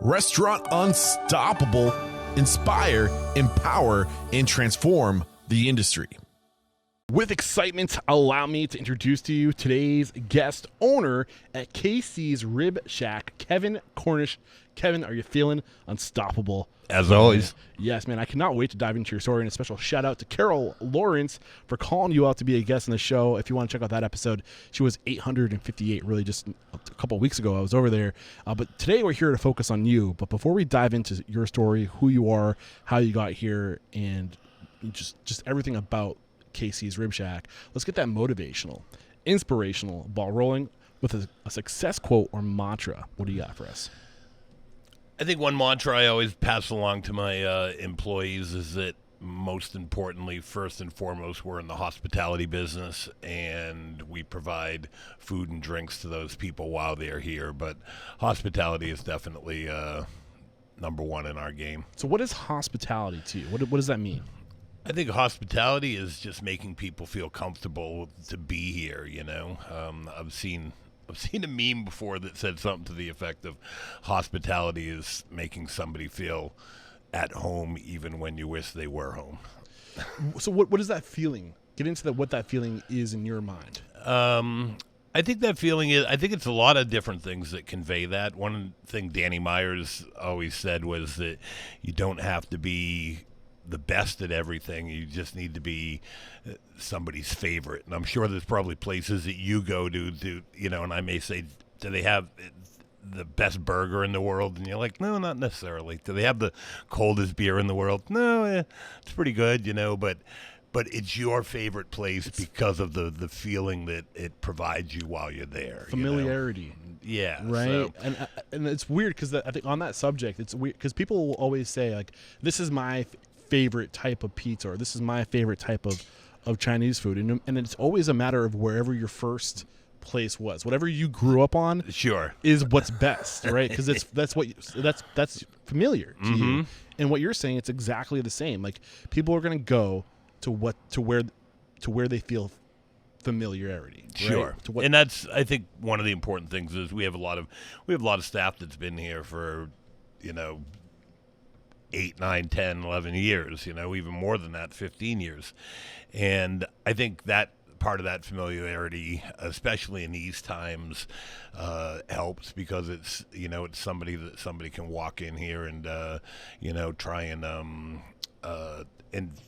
Restaurant Unstoppable. Inspire, empower, and transform the industry. With excitement, allow me to introduce to you today's guest owner at KCs Rib Shack, Kevin Cornish. Kevin, are you feeling unstoppable? As always. Yes, man. I cannot wait to dive into your story, and a special shout out to Carol Lawrence for calling you out to be a guest on the show. If you want to check out that episode, she was 858, really just a couple of weeks ago. I was over there. But today we're here to focus on you. But before we dive into your story, who you are, how you got here, and just everything about KC's Rib Shack, let's get that motivational, inspirational ball rolling with a success quote or mantra. What do you got for us? I think one mantra I always pass along to my employees is that most importantly, first and foremost, we're in the hospitality business and we provide food and drinks to those people while they're here. But hospitality is definitely number one in our game. So what is hospitality to you? What does that mean? I think hospitality is just making people feel comfortable to be here, you know. I've seen a meme before that said something to the effect of hospitality is making somebody feel at home even when you wish they were home. So what is that feeling? Get into what that feeling is in your mind. I think that feeling is, I think it's a lot of different things that convey that. One thing Danny Myers always said was that you don't have to be the best at everything. You just need to be somebody's favorite. And I'm sure there's probably places that you go to, you know, and I may say, do they have the best burger in the world? And you're like, no, not necessarily. Do they have the coldest beer in the world? No, it's pretty good, you know, but it's your favorite place because of the feeling that it provides you while you're there. Familiarity. You know? Yeah. Right. So. And it's weird because I think on that subject, it's weird because people will always say, like, this is my favorite type of pizza, or this is my favorite type of Chinese food, and it's always a matter of wherever your first place was, whatever you grew up on. Sure, is what's best, right? Because that's familiar to you. And what you're saying, it's exactly the same. Like, people are going to go to where they feel familiarity. Right? Sure, and that's, I think, one of the important things is we have a lot of staff that's been here for, you know, 8, 9, 10, 11 years, you know, even more than that, 15 years. And I think that part of that familiarity, especially in these times, helps because it's, you know, it's somebody that somebody can walk in here and, you know, try and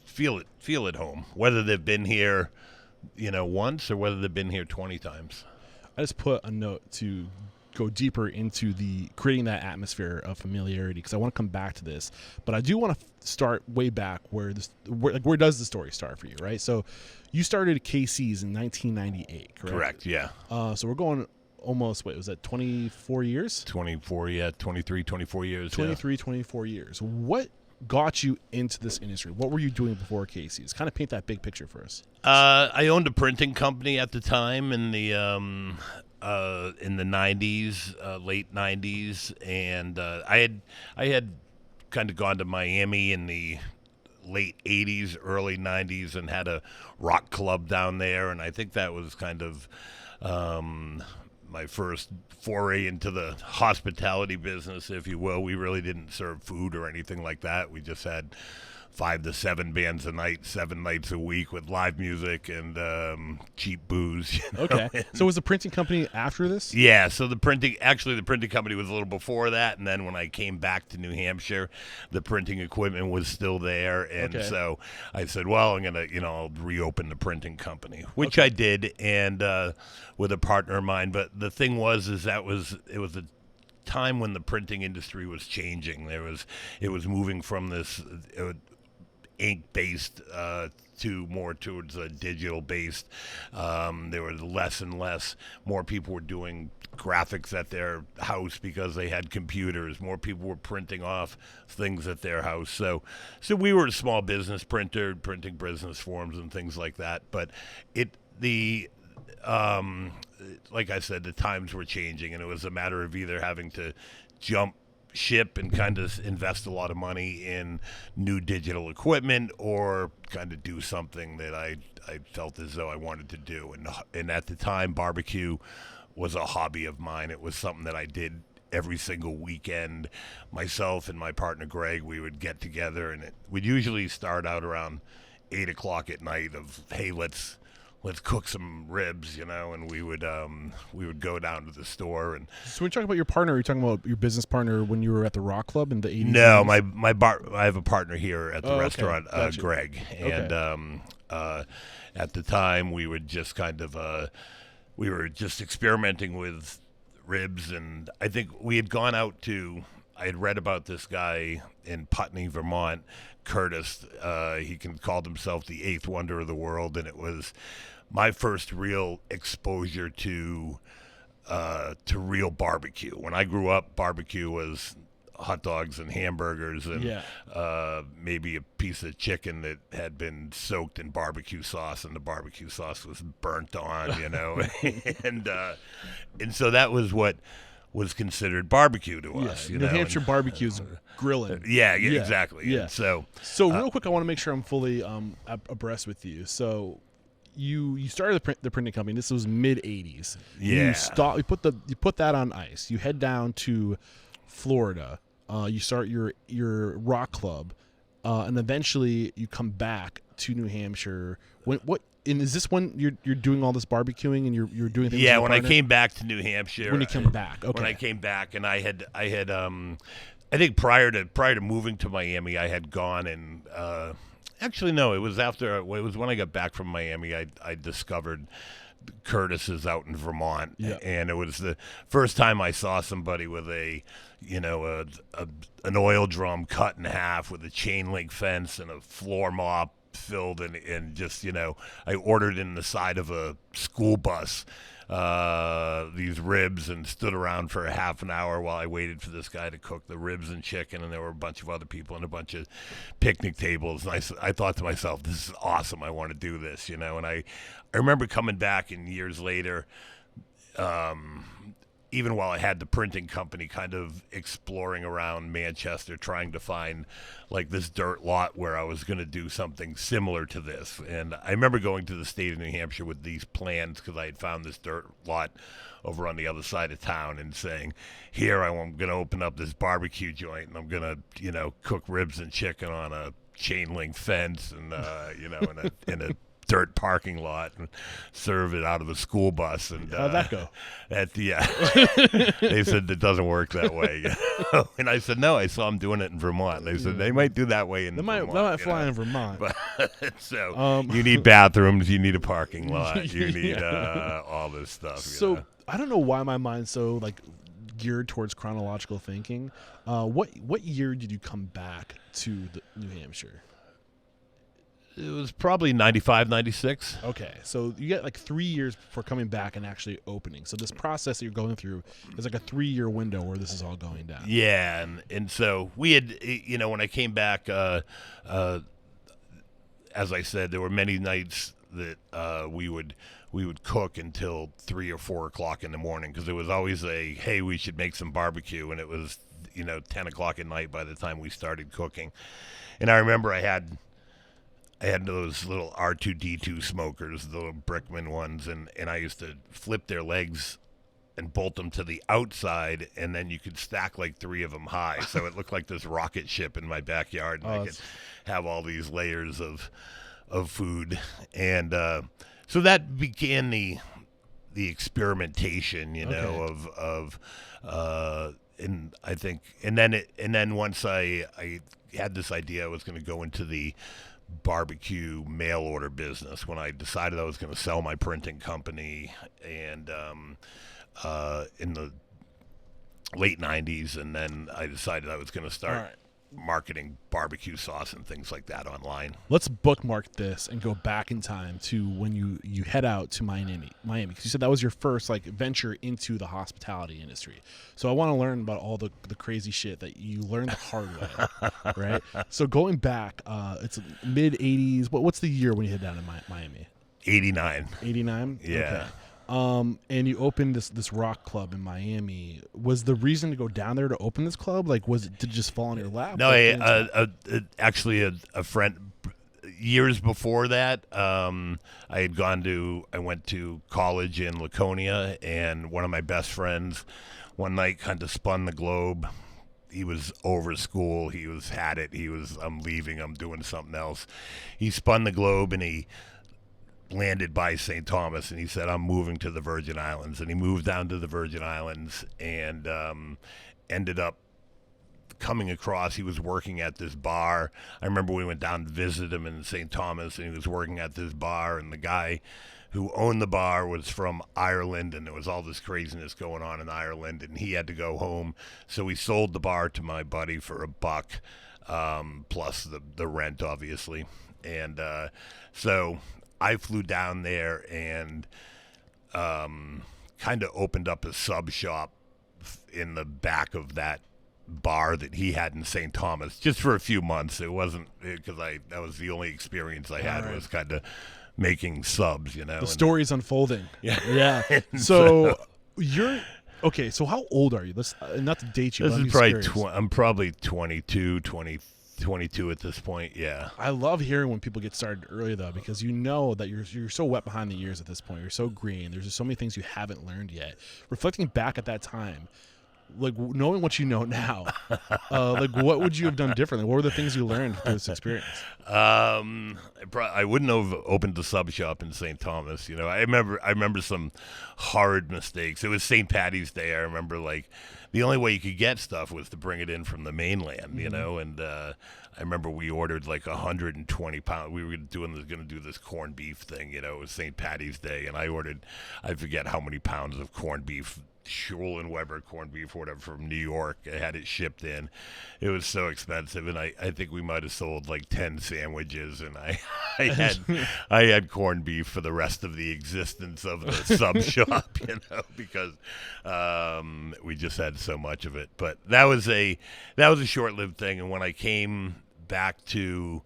feel at home, whether they've been here, you know, once or whether they've been here 20 times. I just put a note to go deeper into the creating that atmosphere of familiarity because I want to come back to this, but I do want to start way back where does the story start for you, right? So you started at KC's in 1998, correct? Correct, yeah. So we're going almost, was that 24 years? 24 years. 24 years. What got you into this industry? What were you doing before KC's? Kind of paint that big picture for us. I owned a printing company at the time in the 90s, late 90s, and I had kind of gone to Miami in the late 80s, early 90s, and had a rock club down there, and I think that was kind of my first foray into the hospitality business, if you will. We really didn't serve food or anything like that. We just had 5 to 7 bands a night, 7 nights a week with live music and cheap booze. You know? Okay. So was the printing company after this? Yeah. So the printing company was a little before that. And then when I came back to New Hampshire, the printing equipment was still there. And so I said, well, I'm going to, you know, I'll reopen the printing company, which I did, and with a partner of mine. But the thing was, it was a time when the printing industry was changing. It was moving from this ink-based to more towards a digital-based. There was less and less. More people were doing graphics at their house because they had computers. More people were printing off things at their house. So we were a small business printer, printing business forms and things like that. But like I said, the times were changing, and it was a matter of either having to jump ship and kind of invest a lot of money in new digital equipment, or kind of do something that I felt as though I wanted to do. And at the time, barbecue was a hobby of mine. It was something that I did every single weekend, myself and my partner Greg, we would get together, and we'd usually start out around 8 o'clock at night of, hey, let's cook some ribs, and we would go down to the store. And so when you talk about your partner, are you talking about your business partner when you were at the Rock Club in the 80s? No, I have a partner here at the restaurant, okay. Gotcha. Greg, and at the time we would just we were just experimenting with ribs, and I think we had gone out to. I had read about this guy in Putney, Vermont, Curtis. He called himself the eighth wonder of the world, and it was my first real exposure to real barbecue. When I grew up, barbecue was hot dogs and hamburgers and maybe a piece of chicken that had been soaked in barbecue sauce, and the barbecue sauce was burnt on, and so that was what was considered barbecue to us. New Hampshire barbecue is grilling. Yeah, exactly. Yeah. And so real quick, I want to make sure I'm fully abreast with you. So you started the printing company. This was mid '80s. Yeah. You put that on ice. You head down to Florida. You start your rock club, and eventually you come back to New Hampshire. And is this when you're doing all this barbecuing and you're doing things? Yeah, when I came back to New Hampshire. When you came back, okay. When I came back, and I had I think prior to moving to Miami, I had gone and actually no, it was when I got back from Miami, I discovered Curtis's out in Vermont, and it was the first time I saw somebody with an oil drum cut in half with a chain link fence and a floor mop filled and just I ordered in the side of a school bus these ribs and stood around for a half an hour while I waited for this guy to cook the ribs and chicken, and there were a bunch of other people and a bunch of picnic tables, and I thought to myself, this is awesome, I want to do this, and I remember coming back and years later, even while I had the printing company, kind of exploring around Manchester, trying to find like this dirt lot where I was going to do something similar to this. And I remember going to the state of New Hampshire with these plans because I had found this dirt lot over on the other side of town and saying, here I'm going to open up this barbecue joint and I'm going to, cook ribs and chicken on a chain link fence and, in a dirt parking lot and serve it out of the school bus. And how'd that go? They said it doesn't work that way. And I said, no, I saw them doing it in Vermont. They said they might do that way in Vermont. They might fly in Vermont. But, so you need bathrooms, you need a parking lot, you need all this stuff. So I don't know why my mind's so like geared towards chronological thinking. What year did you come back to New Hampshire? It was probably 95, 96. Okay, so you get like 3 years before coming back and actually opening. So this process that you're going through is like a 3-year window where this is all going down. Yeah, and so we had, when I came back, as I said, there were many nights that we would cook until 3 or 4 o'clock in the morning because it was always hey, we should make some barbecue, and it was 10 o'clock at night by the time we started cooking. And I remember I had those little R2D2 smokers, the little Brickman ones, and I used to flip their legs and bolt them to the outside, and then you could stack like 3 of them high. So it looked like this rocket ship in my backyard, and I could have all these layers of food. And so that began the experimentation, and I think, and then once I had this idea, I was going to go into the barbecue mail order business when I decided I was going to sell my printing company, and in the late 90s, and then I decided I was going to start marketing barbecue sauce and things like that online. Let's bookmark this and go back in time to when you head out to Miami, because you said that was your first like venture into the hospitality industry. So I want to learn about all the crazy shit that you learned the hard way, right? So going back, it's mid 80s. What's the year when you head down to Miami? 89. 89? Yeah. Okay. And you opened this rock club in Miami. Was the reason to go down there to open this club? Like, was it to just fall on your lap? No, actually a friend, years before that, I went to college in Laconia, and one of my best friends one night kind of spun the globe. He was over school. He was had it. I'm leaving. I'm doing something else. He spun the globe and he landed by St. Thomas, and he said, I'm moving to the Virgin Islands. And he moved down to the Virgin Islands and ended up coming across. He was working at this bar. I remember we went down to visit him in St. Thomas, and he was working at this bar, and the guy who owned the bar was from Ireland, and there was all this craziness going on in Ireland, and he had to go home. So he sold the bar to my buddy for $1, plus the rent, obviously. And so I flew down there and kind of opened up a sub shop in the back of that bar that he had in St. Thomas, just for a few months. It wasn't because that was the only experience I had, was kind of making subs, The story's unfolding. Yeah. So you're okay. So how old are you? Let's not to date you. This but is probably I'm probably 22 at this point. Yeah. I love hearing when people get started early though, because that you're so wet behind the ears at this point. You're so green. There's just so many things you haven't learned yet. Reflecting back at that time, like knowing what you know now, like what would you have done differently? What were the things you learned through this experience? I wouldn't have opened the sub shop in St. Thomas. I remember some horrid mistakes. It was St. Patty's Day. I remember like the only way you could get stuff was to bring it in from the mainland, and I remember we ordered like 120 pounds. We were going to do this corned beef thing, it was St. Patty's Day, and I forget how many pounds of corned beef, Schul and Weber corned beef, whatever, from New York. I had it shipped in. It was so expensive, and I think we might have sold like 10 sandwiches, and I had corned beef for the rest of the existence of the sub shop, because we just had so much of it. But that was a short-lived thing, and when I came back to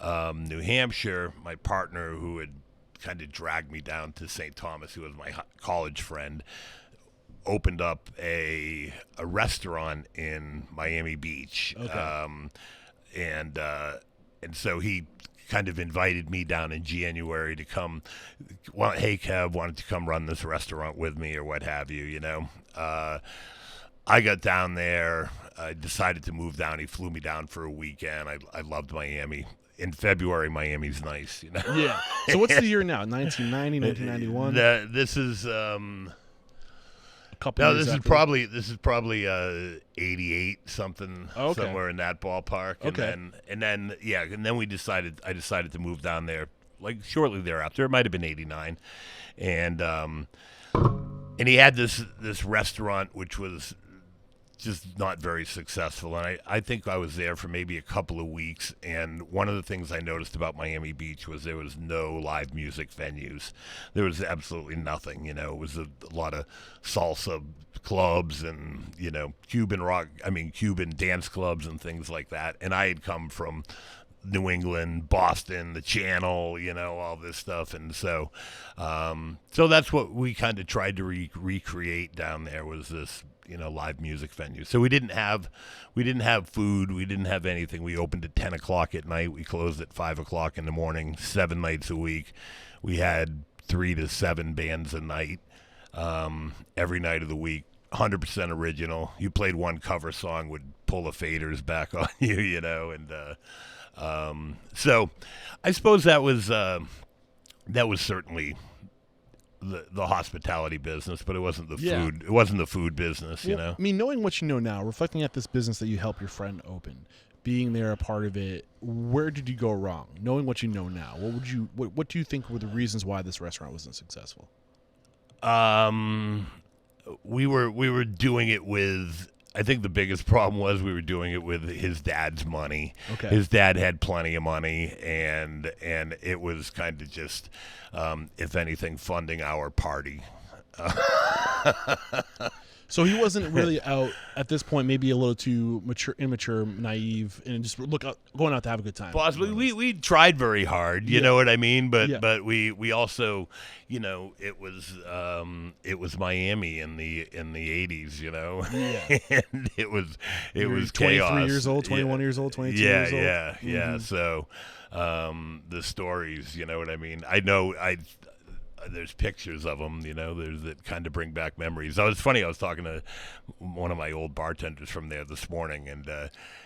New Hampshire, my partner, who had kind of dragged me down to St. Thomas, who was my college friend, opened up a restaurant in Miami Beach. Okay. And so he kind of invited me down in January to come. Hey, Kev, wanted to come run this restaurant with me or what have you, I got down there. I decided to move down. He flew me down for a weekend. I loved Miami. In February, Miami's nice, Yeah. So what's the year now? 1990, 1991? This is... This is probably 88 something, somewhere in that ballpark. And then I decided to move down there like shortly thereafter. It might have been 89, and he had this restaurant which was just not very successful, and I think I was there for maybe a couple of weeks, and one of the things I noticed about Miami Beach was there was no live music venues. There was absolutely nothing, it was a lot of salsa clubs and, Cuban dance clubs and things like that, and I had come from New England, Boston, the Channel, all this stuff, and so that's what we kind of tried to recreate down there, was this live music venue. So we didn't have food, we didn't have anything. We opened at 10 o'clock at night, we closed at 5 o'clock in the morning, 7 nights a week. We had 3 to 7 bands a night, every night of the week, 100% original. You played one cover song, would pull the faders back on you, and so I suppose that was certainly the hospitality business, but it wasn't the food. It wasn't the food business, I mean, knowing what you know now, reflecting at this business that you helped your friend open, being there a part of it, where did you go wrong? Knowing what you know now, what do you think were the reasons why this restaurant wasn't successful? We were doing it with. I think the biggest problem was we were doing it with his dad's money. Okay. His dad had plenty of money, and it was kind of just, if anything, funding our party. So he wasn't really out at this point, maybe a little too immature, naive, and just going out to have a good time. Possibly. We tried very hard, you know what I mean? But we also, it was Miami in the 80s, Yeah. And it was 23 chaos. years old, 21 years old, 22 years old. Yeah. Mm-hmm. So the stories, you know what I mean? I know there's pictures of them, there's that kind of bring back memories. It's funny, I was talking to one of my old bartenders from there this morning, and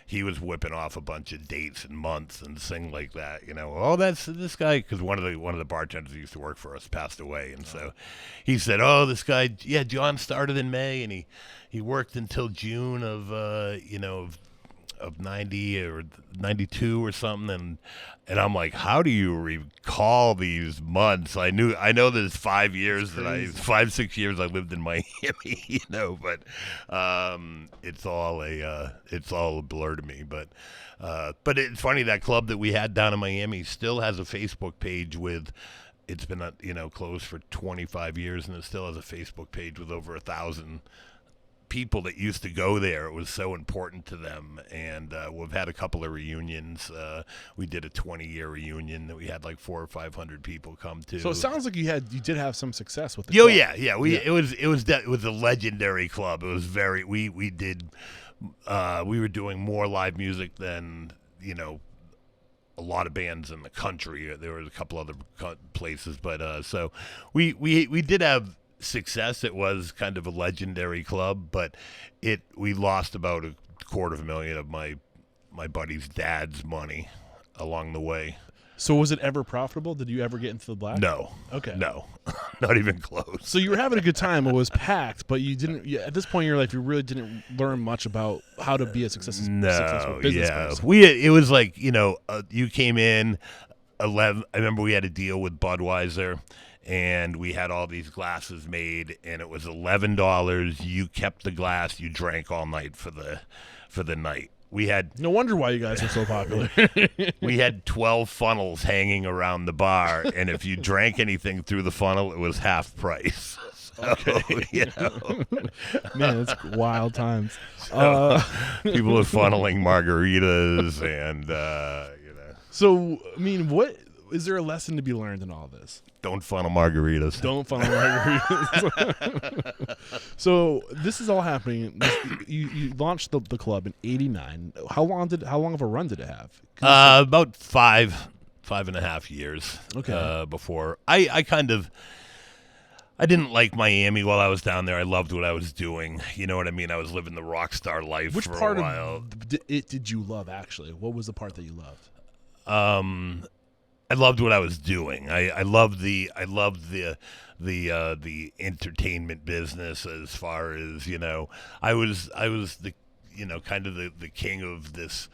he was whipping off a bunch of dates and months and things like that. Oh, that's this guy, because one of the bartenders who used to work for us passed away, and so he said, oh, this guy, yeah, John started in May, and he worked until June of of 90 or 92 or something, and I'm like, how do you recall these months? I know there's 5 years 6 years I lived in Miami, but it's all a blur to me. But it's funny, that club that we had down in Miami still has a Facebook page with. It's been closed for 25 years, and it still has a Facebook page with over 1,000 people that used to go there. It was so important to them, and we've had a couple of reunions. We did a 20-year reunion that we had like 400 or 500 people come to. So it sounds like you did have some success with the club. Yeah. It was a legendary club. It was very we were doing more live music than a lot of bands in the country. There was a couple other places, but so we did have success. It was kind of a legendary club, but we lost about $250,000 of my buddy's dad's money along the way. So was it ever profitable? Did you ever get into the black? No. Okay. No, not even close. So you were having a good time. It was packed, but you didn't. At this point in your life, you really didn't learn much about how to be a successful business person. It was like you came in 11. I remember we had a deal with Budweiser. And we had all these glasses made, and it was $11. You kept the glass. You drank all night for the night. We had no wonder why you guys are so popular. We had 12 funnels hanging around the bar, and if you drank anything through the funnel, it was half price. So, okay. Man, it's wild times. So, people were funneling margaritas, and So, I mean, what is there a lesson to be learned in all this? Don't funnel margaritas. Don't funnel margaritas. So this is all happening. You launched the club in '89. How long of a run did it have? About 5.5 years. Okay. Before I didn't like Miami while I was down there. I loved what I was doing. You know what I mean? I was living the rock star life for a while. Which part of it did you love, actually? What was the part that you loved? I loved what I was doing. I loved the entertainment business, as far as I was the kind of the king of this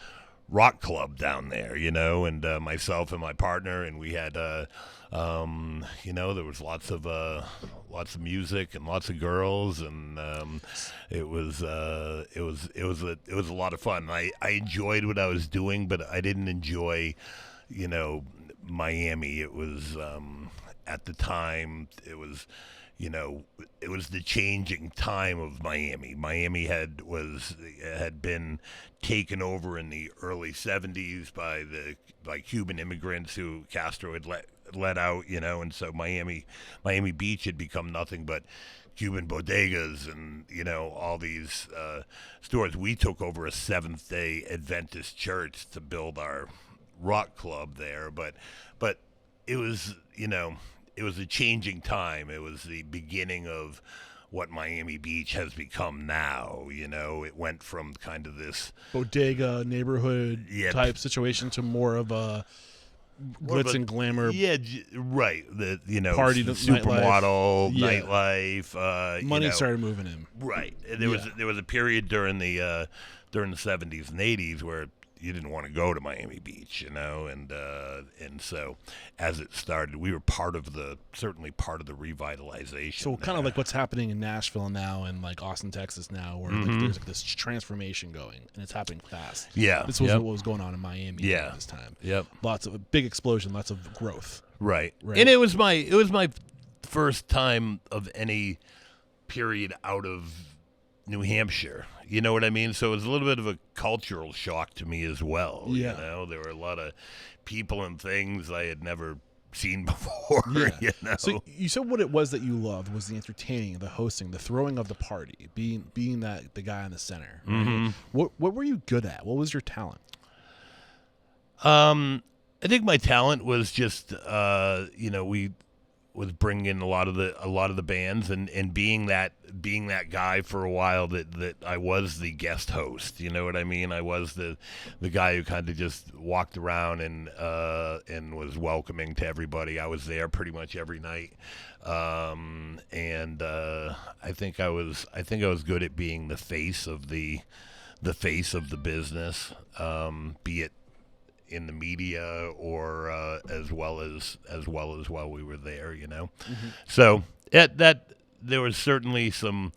rock club down there, and myself and my partner, and we had there was lots of music and lots of girls, and it was a lot of fun. I enjoyed what I was doing, but I didn't enjoy Miami. It was at the time it was the changing time of Miami. Miami had been taken over in the early 70s by Cuban immigrants who Castro had let out, and so Miami Beach had become nothing but Cuban bodegas and all these stores. We took over a Seventh-day Adventist church to build our rock club there, but it was it was a changing time. It was the beginning of what Miami Beach has become now. It went from kind of this bodega neighborhood type situation to more of a glitz and glamour. Yeah, right. The party, supermodel, nightlife. Money started moving in. Right. And there was a period during the 70s and 80s where you didn't want to go to Miami Beach, and so as it started, we were certainly part of the revitalization. So kind of like what's happening in Nashville now and like Austin, Texas now, where there's like this transformation going, and it's happening fast. Yeah, this was what was going on in Miami at this time. Yep, lots of big explosion, lots of growth. Right, and it was my first time of any period out of New Hampshire. You know what I mean? So it was a little bit of a cultural shock to me as well. Yeah. There were a lot of people and things I had never seen before. Yeah. So you said what it was that you loved was the entertaining, the hosting, the throwing of the party, being the guy in the center. Right? Mm-hmm. What were you good at? What was your talent? I think my talent was just bringing in a lot of the bands and being that guy for a while that I was the guest host. You know what I mean? I was the guy who kind of just walked around and was welcoming to everybody. I was there pretty much every night, and I think I was good at being the face of the business, be it in the media or as well as while we were there, you know. Mm-hmm. So that there was certainly some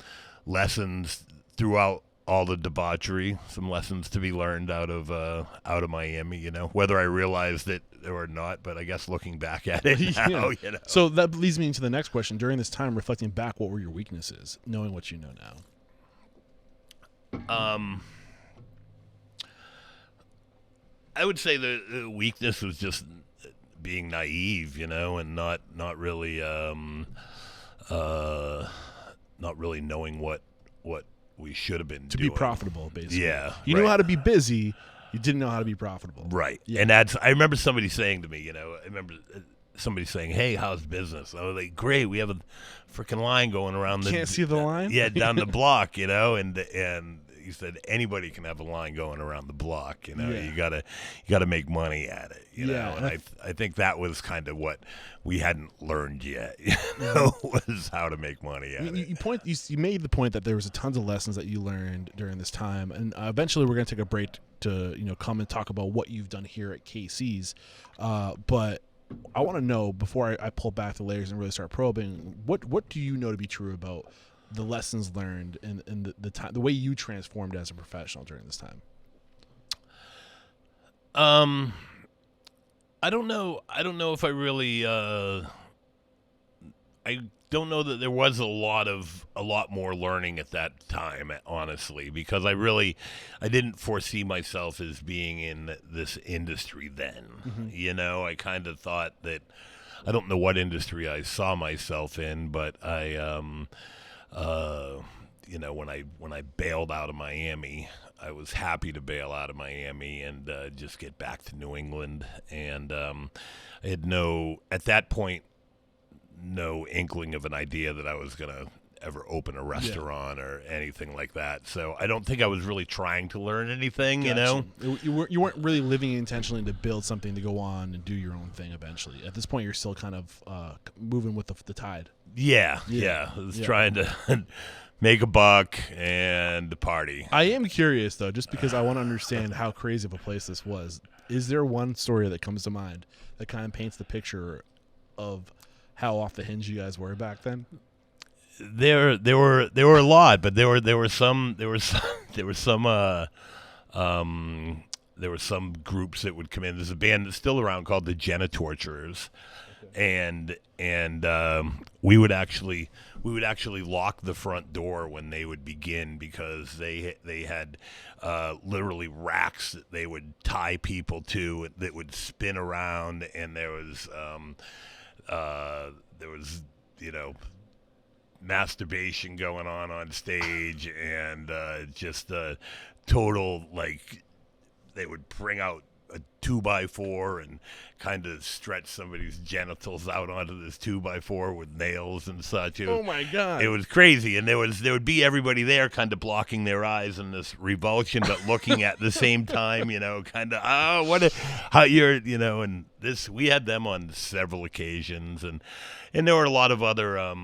lessons throughout all the debauchery, some lessons to be learned out of Miami, you know, whether I realized it or not. But I guess looking back at it now, you know. So that leads me into the next question. During this time, reflecting back, what were your weaknesses, knowing what you know now? I would say the weakness was just being naive, you know, and not really knowing what we should have been doing To be profitable, basically. Yeah, you knew how to be busy. You didn't know how to be profitable. Right. Yeah. And I remember somebody saying to me, you know, somebody saying, "Hey, how's business?" I was like, "Great, we have a freaking line going around the Can't see the line? Yeah, down the block, you know." And he said anybody can have a line going around the block, you know. Yeah. You gotta make money at it, you Yeah, know. And I think that was kind of what we hadn't learned yet, you know, was how to make money at it. You made the point that there was a tons of lessons that you learned during this time, and eventually we're going to take a break to come and talk about what you've done here at KC's. But I want to know, before I pull back the layers and really start probing, what do you know to be true about the lessons learned and the time, the way you transformed as a professional during this time? I don't know if I really I don't know that there was a lot more learning at that time, honestly, because I didn't foresee myself as being in this industry then. Mm-hmm. You know, I kind of thought that, I don't know what industry I saw myself in, but I you know, when I bailed out of Miami, I was happy to bail out of Miami and just get back to New England. And I had at that point, no inkling of an idea that I was going to ever open a restaurant or anything like that. So I don't think I was really trying to learn anything, Gotcha. you know? You weren't really living intentionally to build something to go on and do your own thing eventually. At this point, you're still kind of moving with the tide. Yeah. I was trying to make a buck and party. I am curious, though, just because I want to understand how crazy of a place this was. Is there one story that comes to mind that kind of paints the picture of how off the hinge you guys were back then? There were a lot, but there were some groups that would come in. There's a band that's still around called the Janitorturers, and we would actually lock the front door when they would begin, because they had literally racks that they would tie people to that would spin around, and there was you know, masturbation going on stage, and just total, like, they would bring out a 2x4 and kind of stretch somebody's genitals out onto this 2x4 with nails and such. Oh my God. It was crazy. And there would be everybody there kind of blocking their eyes in this revulsion, but looking at the same time, you know, kind of, how you're, you know, and this, we had them on several occasions, and there were a lot of other,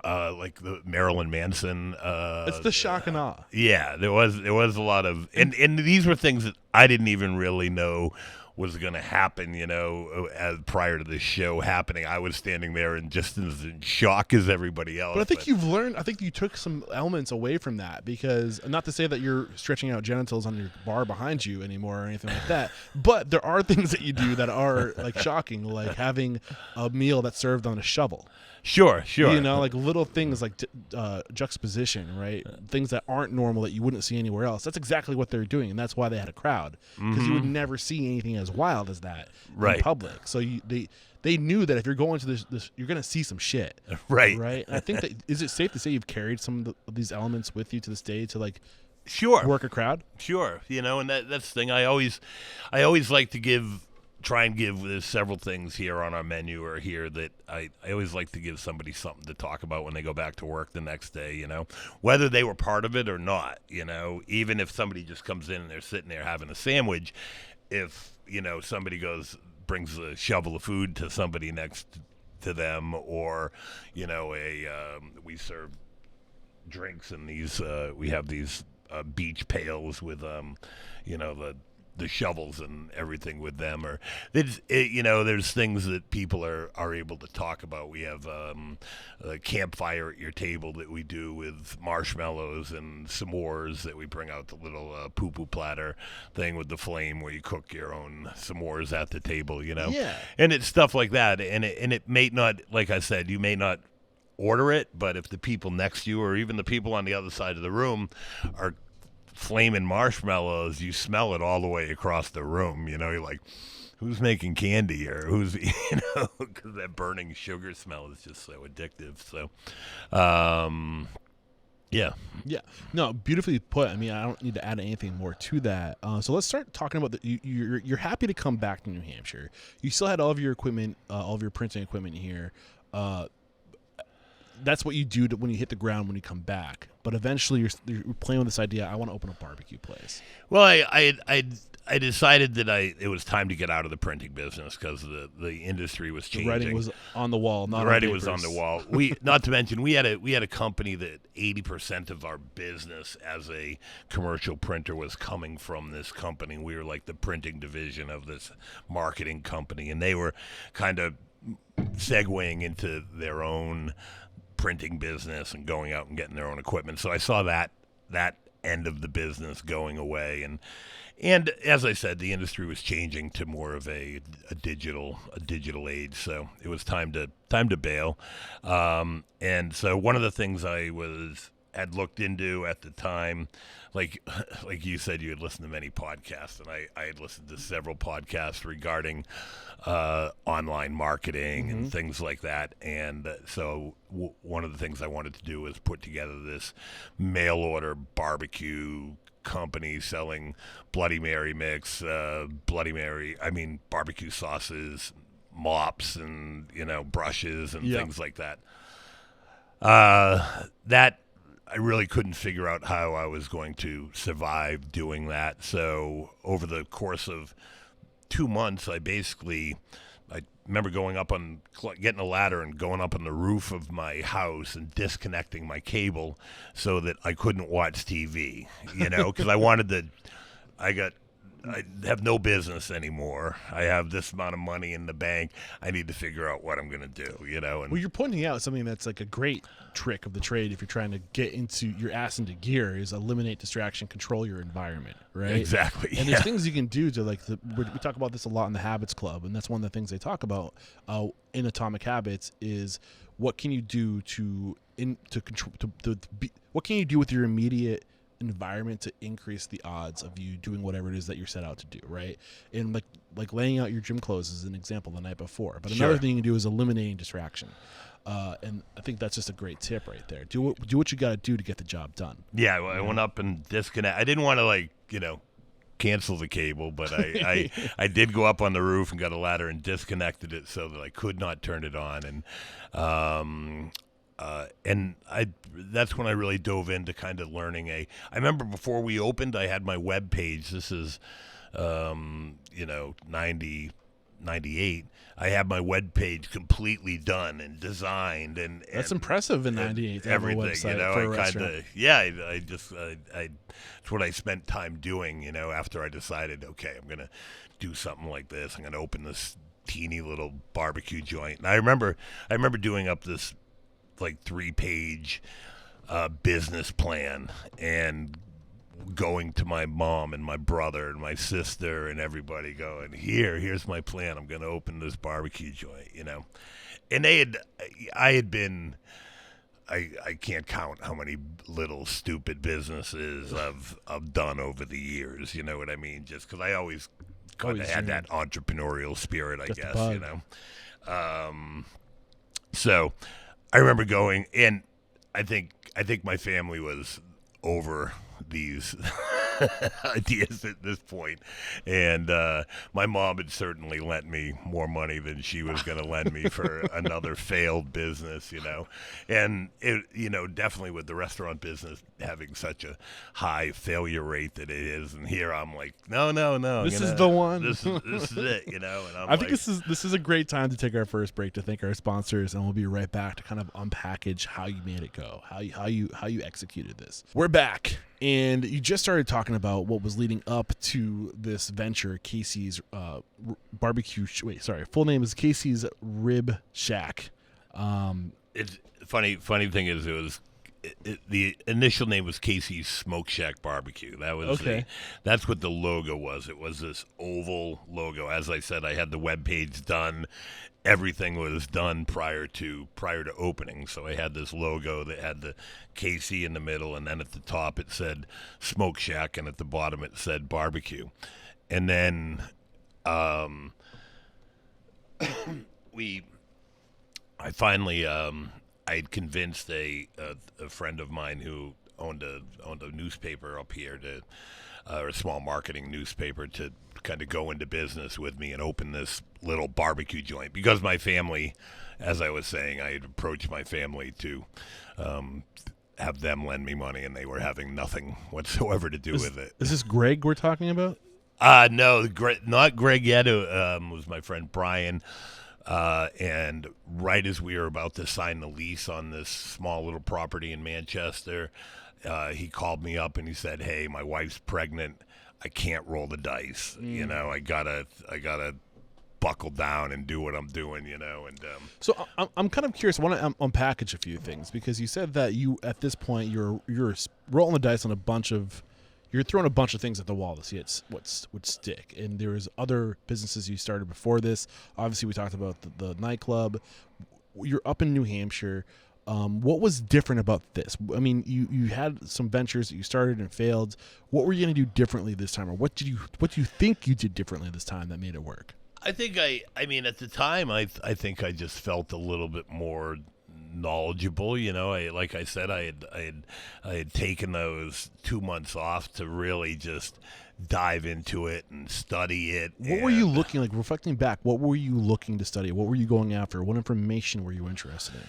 like the Marilyn Manson. It's the shock and awe. Yeah, there was a lot of, and these were things that I didn't even really know was going to happen, you know, as prior to the show happening. I was standing there and just as in shock as everybody else. But I think I think you took some elements away from that, because, not to say that you're stretching out genitals on your bar behind you anymore or anything like that, but there are things that you do that are like shocking, like having a meal that's served on a shovel. Sure. You know, like little things like juxtaposition, right? Things that aren't normal that you wouldn't see anywhere else. That's exactly what they're doing, and that's why they had a crowd, because you would never see anything as wild as that in public. So they knew that if you're going to this you're going to see some shit. Right. And I think that, is it safe to say you've carried some of these elements with you to this day to, like, sure, work a crowd? Sure. You know, and that's the thing. I always like to give try and give, there's several things here on our menu or here that I always like to give somebody something to talk about when they go back to work the next day, whether they were part of it or not, even if somebody just comes in and they're sitting there having a sandwich, if, somebody brings a shovel of food to somebody next to them, or, we serve drinks in these, we have these beach pails with, the shovels and everything with them, or there's things that people are able to talk about. We have a campfire at your table that we do with marshmallows and s'mores that we bring out, the little poo-poo platter thing with the flame where you cook your own s'mores at the table, Yeah. and it's stuff like that, and it may not, like I said, you may not order it, but if the people next to you or even the people on the other side of the room are flaming marshmallows, you smell it all the way across the room. You're like, who's making candy, or who's, because that burning sugar smell is just so addictive. So, yeah. No, beautifully put. I mean, I don't need to add anything more to that. So let's start talking about you're happy to come back to New Hampshire. You still had all of your equipment, all of your printing equipment here. That's what you do when you hit the ground when you come back. But eventually, you're playing with this idea. I want to open a barbecue place. Well, I decided that it was time to get out of the printing business because the industry was changing. The writing was on the wall. Not the on writing papers. was on the wall. Not to mention we had a company that 80% of our business as a commercial printer was coming from this company. We were like the printing division of this marketing company, and they were kind of segueing into their own printing business and going out and getting their own equipment. So I saw that end of the business going away, and as I said, the industry was changing to more of a digital age. So it was time to bail. And so one of the things I had looked into at the time, like you said, you had listened to many podcasts, and I had listened to several podcasts regarding online marketing and things like that. And so one of the things I wanted to do was put together this mail order barbecue company selling Bloody Mary mix, barbecue sauces, mops, and brushes and things like that. That I really couldn't figure out how I was going to survive doing that. So over the course of 2 months, I remember getting a ladder and going up on the roof of my house and disconnecting my cable so that I couldn't watch TV, because I have no business anymore. I have this amount of money in the bank. I need to figure out what I'm going to do, And well, you're pointing out something that's like a great trick of the trade if you're trying to get your ass into gear is eliminate distraction, control your environment, right? Exactly. And there's things you can do to we talk about this a lot in the Habits Club, and that's one of the things they talk about in Atomic Habits is what can you do what can you do with your immediate environment to increase the odds of you doing whatever it is that you're set out to do, right? And like laying out your gym clothes is an example the night before. But another thing you can do is eliminating distraction. And I think that's just a great tip right there. Do what you got to do to get the job done. Yeah, well, I went up and disconnect. I didn't want to cancel the cable, but I did go up on the roof and got a ladder and disconnected it so that I could not turn it on. And that's when I really dove into kind of learning I remember before we opened, I had my web page. This is, 98. I had my web page completely done and designed, and that's impressive in 98. Everything, website it's what I spent time doing, after I decided, okay, I'm gonna do something like this. I'm gonna open this teeny little barbecue joint. And I remember doing up this 3-page business plan and going to my mom and my brother and my sister and everybody going, here's my plan. I'm going to open this barbecue joint, And I can't count how many little stupid businesses I've done over the years, you know what I mean? Just because I always kind of had that entrepreneurial spirit, I guess, So I remember going, and I think my family was over these ideas at this point. And my mom had certainly lent me more money than she was going to lend me for another failed business, And it, definitely with the restaurant business having such a high failure rate that it is, and here I'm like, no, This is the one. This is it, And I think this is a great time to take our first break to thank our sponsors, and we'll be right back to kind of unpackage how you made it go, how you executed this. We're back, and you just started talking about what was leading up to this venture, KC's barbecue. Full name is KC's Rib Shack. It's funny thing is the initial name was KC's Smoke Shack Barbecue. That was okay. That's what the logo was. It was this oval logo. As I said, I had the web page done. Everything was done prior to opening. So I had this logo that had the KC in the middle, and then at the top it said Smoke Shack, and at the bottom it said barbecue. And then I finally I had convinced a friend of mine who owned a newspaper up here or a small marketing newspaper to kind of go into business with me and open this little barbecue joint, because my family, as I was saying, I had approached my family to have them lend me money, and they were having nothing whatsoever to do with it. Is this Greg we're talking about? No, not Greg yet. Was my friend Brian. And right as we were about to sign the lease on this small little property in Manchester, he called me up and he said, "Hey, my wife's pregnant. I can't roll the dice. I gotta buckle down and do what I'm doing. And so I'm kind of curious. I want to unpackage a few things, because you said that you at this point you're rolling the dice on you're throwing a bunch of things at the wall to see what would stick. And there was other businesses you started before this. Obviously, we talked about the nightclub. You're up in New Hampshire. What was different about this? I mean, you had some ventures that you started and failed. What were you going to do differently this time, or what do you think you did differently this time that made it work? I think I mean at the time I think I just felt a little bit more knowledgeable. Like I said, I had taken those 2 months off to really just dive into it and study it. What were you looking, like reflecting back, what were you looking to study? What were you going after? What information were you interested in?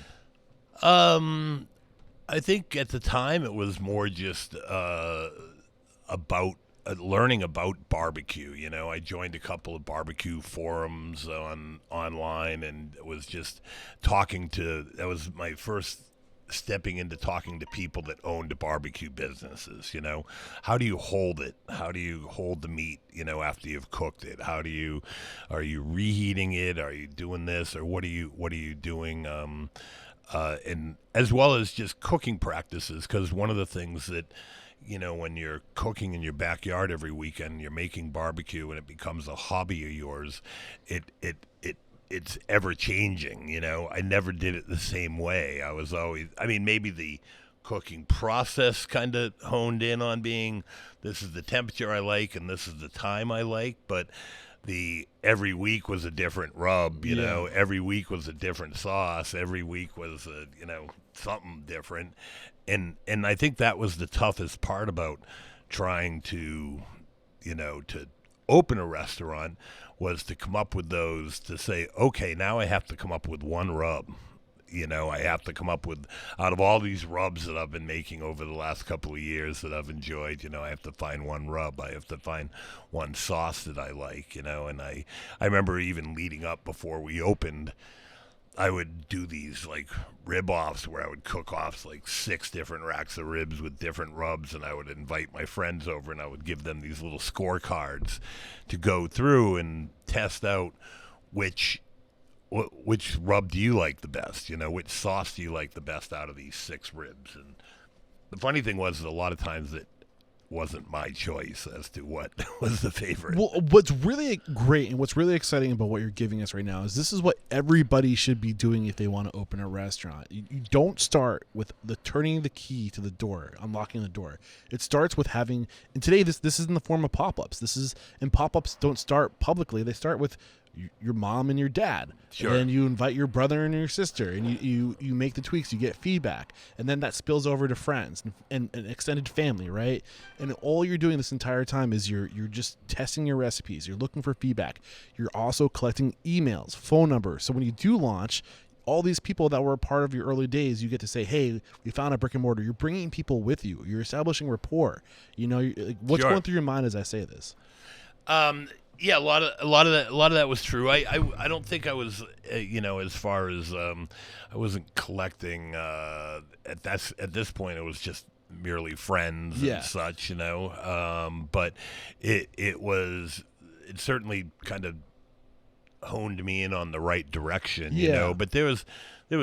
I think at the time it was more just about learning about barbecue. I joined a couple of barbecue forums online, and was just that was my first stepping into talking to people that owned barbecue businesses. How do you hold it? How do you hold the meat, after you've cooked it? Are you reheating it? Are you doing this, or what are you doing? And as well as just cooking practices, because one of the things that when you're cooking in your backyard every weekend, you're making barbecue, and it becomes a hobby of yours. It's ever changing. I never did it the same way. I was always, maybe the cooking process kind of honed in on being, this is the temperature I like and this is the time I like, but every week was a different rub, every week was a different sauce, every week was something different. And I think that was the toughest part about trying to open a restaurant, was to come up with those, to say, okay, now I have to come up with one rub. I have to come up with, out of all these rubs that I've been making over the last couple of years that I've enjoyed, I have to find one rub. I have to find one sauce that I like, and I remember even leading up before we opened, I would do these like rib offs where I would cook off like 6 different racks of ribs with different rubs, and I would invite my friends over and I would give them these little scorecards to go through and test out which rub do you like the best, which sauce do you like the best out of these 6 ribs. And the funny thing was that a lot of times it wasn't my choice as to what was the favorite. Well, what's really great and what's really exciting about what you're giving us right now is this is what everybody should be doing if they want to open a restaurant. You don't start with turning the key to the door, unlocking the door. It starts with having, and today this is in the form of pop-ups. And pop-ups don't start publicly. They start with your mom and your dad. Sure. And then you invite your brother and your sister, and you make the tweaks, you get feedback, and then that spills over to friends and extended family, right? And all you're doing this entire time is you're just testing your recipes. You're looking for feedback. You're also collecting emails, phone numbers. So when you do launch, all these people that were a part of your early days, you get to say, hey, we found a brick and mortar. You're bringing people with you. You're establishing rapport. What's Sure. going through your mind as I say this? Yeah, a lot of that was true. I don't think I was, as far as I wasn't collecting at this point. It was just merely friends Yeah. and such, But it certainly kind of honed me in on the right direction, Yeah. But there was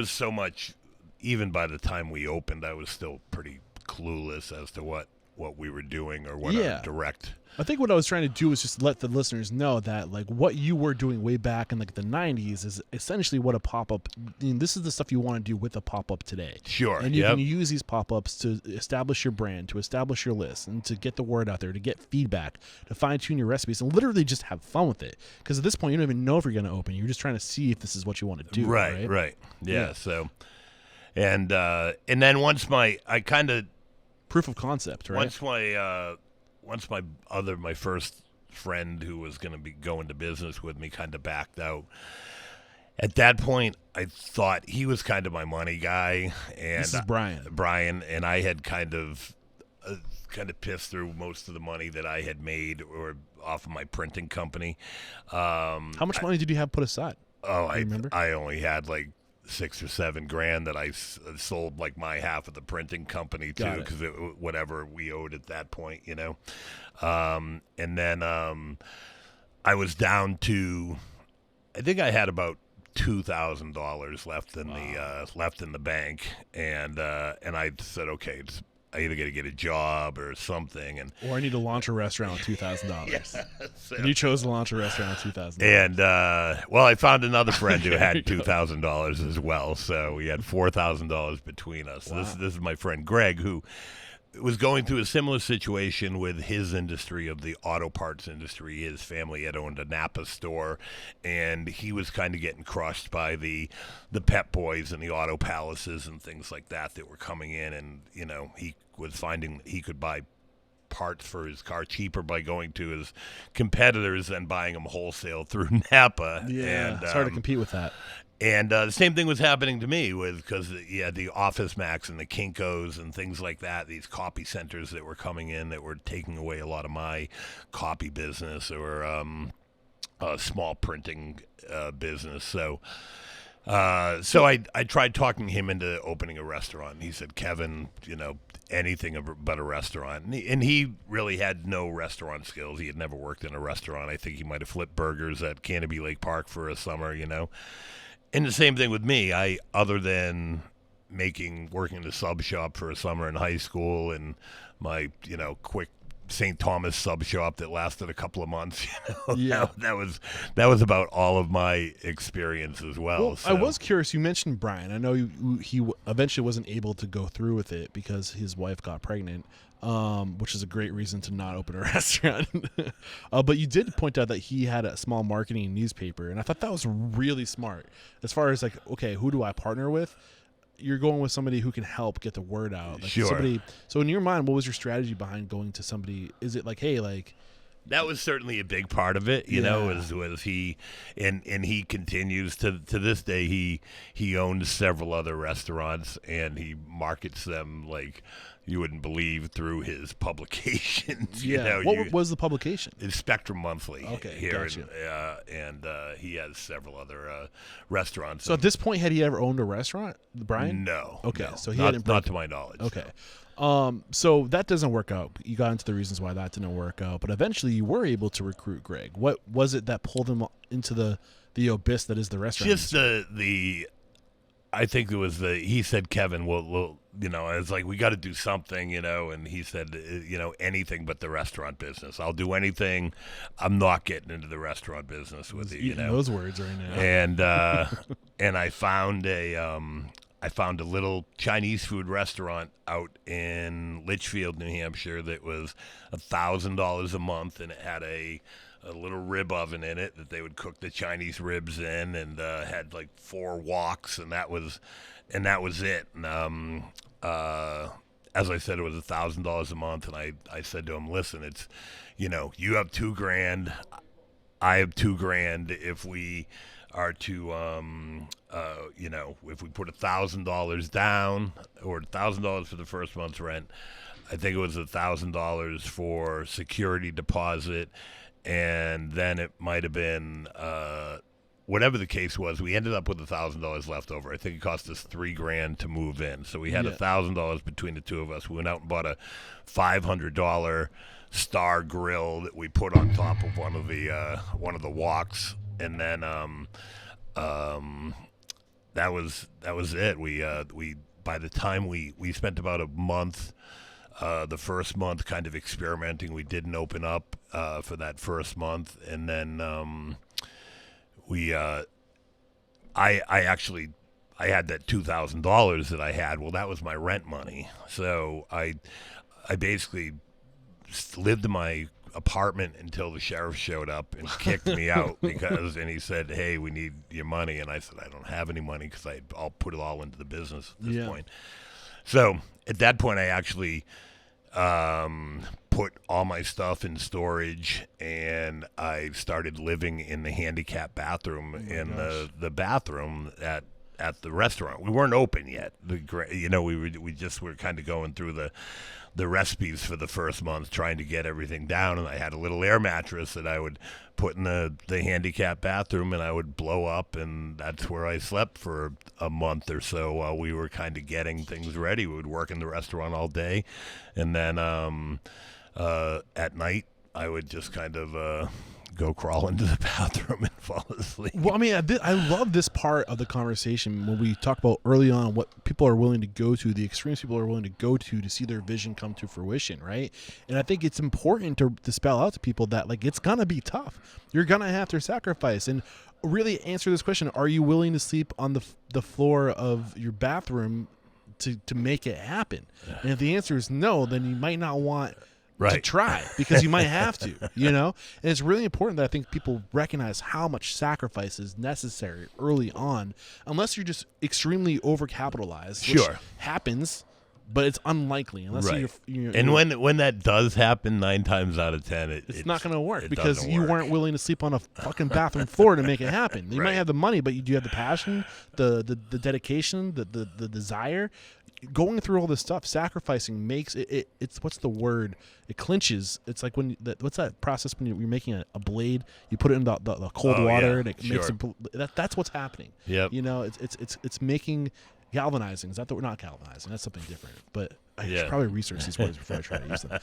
so much. Even by the time we opened, I was still pretty clueless as to what we were doing or what our direct. I think what I was trying to do was just let the listeners know that like what you were doing way back in like the 90s is essentially what a pop-up, this is the stuff you want to do with a pop-up today. Sure. And you can use these pop-ups to establish your brand, to establish your list, and to get the word out there, to get feedback, to fine-tune your recipes, and literally just have fun with it. Because at this point, you don't even know if you're going to open. You're just trying to see if this is what you want to do. Right. Yeah. So, and then once I kind of proof of concept, right? Once my first friend who was going to be going to business with me kind of backed out. At that point, I thought he was kind of my money guy, and This is Brian. Brian, and I had kind of pissed through most of the money that I had made or off of my printing company. How much money did you have put aside? Oh, Do you remember? I only had like $6,000 or $7,000 that I sold like my half of the printing company to, because whatever we owed at that point, and then I was down to, I think I had about $2,000 left in the bank, and I said, okay, I either got to get a job or something, or I need to launch a restaurant with $2,000. Yeah, so. And you chose to launch a restaurant with $2,000. And I found another friend who had $2,000 as well, so we had $4,000 between us. Wow. This is my friend Greg, who was going through a similar situation with his industry of the auto parts industry. His family had owned a Napa store, and he was kind of getting crushed by the Pep Boys and the Auto Palaces and things like that were coming in, and he was finding he could buy parts for his car cheaper by going to his competitors than buying them wholesale through Napa. Yeah, and, it's hard to compete with that. And the same thing was happening to me because the Office Max and the Kinkos and things like that, these copy centers that were coming in that were taking away a lot of my copy business or small printing business. So I tried talking him into opening a restaurant. And he said, Kevin, anything but a restaurant. And he really had no restaurant skills. He had never worked in a restaurant. I think he might have flipped burgers at Canopy Lake Park for a summer, And the same thing with me. Other than working in a sub shop for a summer in high school and my, quick St. Thomas sub shop that lasted a couple of months, Yeah. that was about all of my experience as well. Well, I was curious. You mentioned Brian. I know he eventually wasn't able to go through with it because his wife got pregnant, which is a great reason to not open a restaurant. But you did point out that he had a small marketing newspaper, and I thought that was really smart. As far as like, okay, who do I partner with? You're going with somebody who can help get the word out. Like Sure. So in your mind, what was your strategy behind going to somebody? Is it like, hey, like... That was certainly a big part of it, was he, and he continues to this day. He owns several other restaurants, and he markets them like you wouldn't believe through his publications. Yeah. What was the publication? It's Spectrum Monthly. Okay, here, gotcha. and he has several other restaurants. So at this point, had he ever owned a restaurant, Brian? No. Okay, no. so he not, hadn't. Not to my knowledge. Okay. No. So that doesn't work out. You got into the reasons why that didn't work out, but eventually you were able to recruit Greg. What was it that pulled him into the abyss that is the restaurant? Just I think it was he said, Kevin, well, it's like, we got to do something, and he said, anything but the restaurant business. I'll do anything. I'm not getting into the restaurant business with you, those words right now. And I found a little Chinese food restaurant out in Litchfield, New Hampshire that was $1,000 a month, and it had a a little rib oven in it that they would cook the Chinese ribs in, and had like 4 woks, and that was it. And as I said, it was $1,000 a month, and I said to him, listen, it's, you have $2,000, I have $2,000. If we are to, if we put $1,000 down, or $1,000 for the first month's rent, I think it was $1,000 for security deposit, and then it might have been whatever the case was. We ended up with $1,000 left over. I think it cost us $3,000 to move in, so we had $1,000 between the two of us. We went out and bought a $500 Star grill that we put on top of one of the woks, and then that was it. We by the time we spent about a month, the first month kind of experimenting. We didn't open up for that first month, and then I had that $2,000 that I had. Well, that was my rent money, so I basically lived in my apartment until the sheriff showed up and kicked me out and he said, hey, we need your money. And I said, I don't have any money because I'll put it all into the business at this point. So at that point, I actually put all my stuff in storage, and I started living in the handicap bathroom the bathroom at the restaurant. We weren't open yet. We just were kind of going through the recipes for the first month, trying to get everything down, and I had a little air mattress that I would put in the handicap bathroom, and I would blow up, and that's where I slept for a month or so while we were kind of getting things ready. We would work in the restaurant all day, and then at night I would just kind of go crawl into the bathroom and fall asleep. Well, I mean, I love this part of the conversation when we talk about early on what people are willing to go to, the extremes people are willing to go to see their vision come to fruition, right? And I think it's important to spell out to people that, like, it's going to be tough. You're going to have to sacrifice. And really answer this question, are you willing to sleep on the floor of your bathroom to make it happen? And if the answer is no, then you might not want to try, because you might have to, and it's really important that I think people recognize how much sacrifice is necessary early on, unless you're just extremely overcapitalized, which happens, but it's unlikely unless you're and when that does happen, 9 times out of 10, it's not going to work because you weren't willing to sleep on a fucking bathroom floor to make it happen. You might have the money, but you have the passion, the dedication, the desire. Going through all this stuff, sacrificing makes it's what's the word? It clinches. It's like what's that process when you're making a blade? You put it in the cold water and it makes it. That's what's happening. Yep. It's making galvanizing. Is that the word? Not galvanizing. That's something different. But I should probably research these words before I try to use them.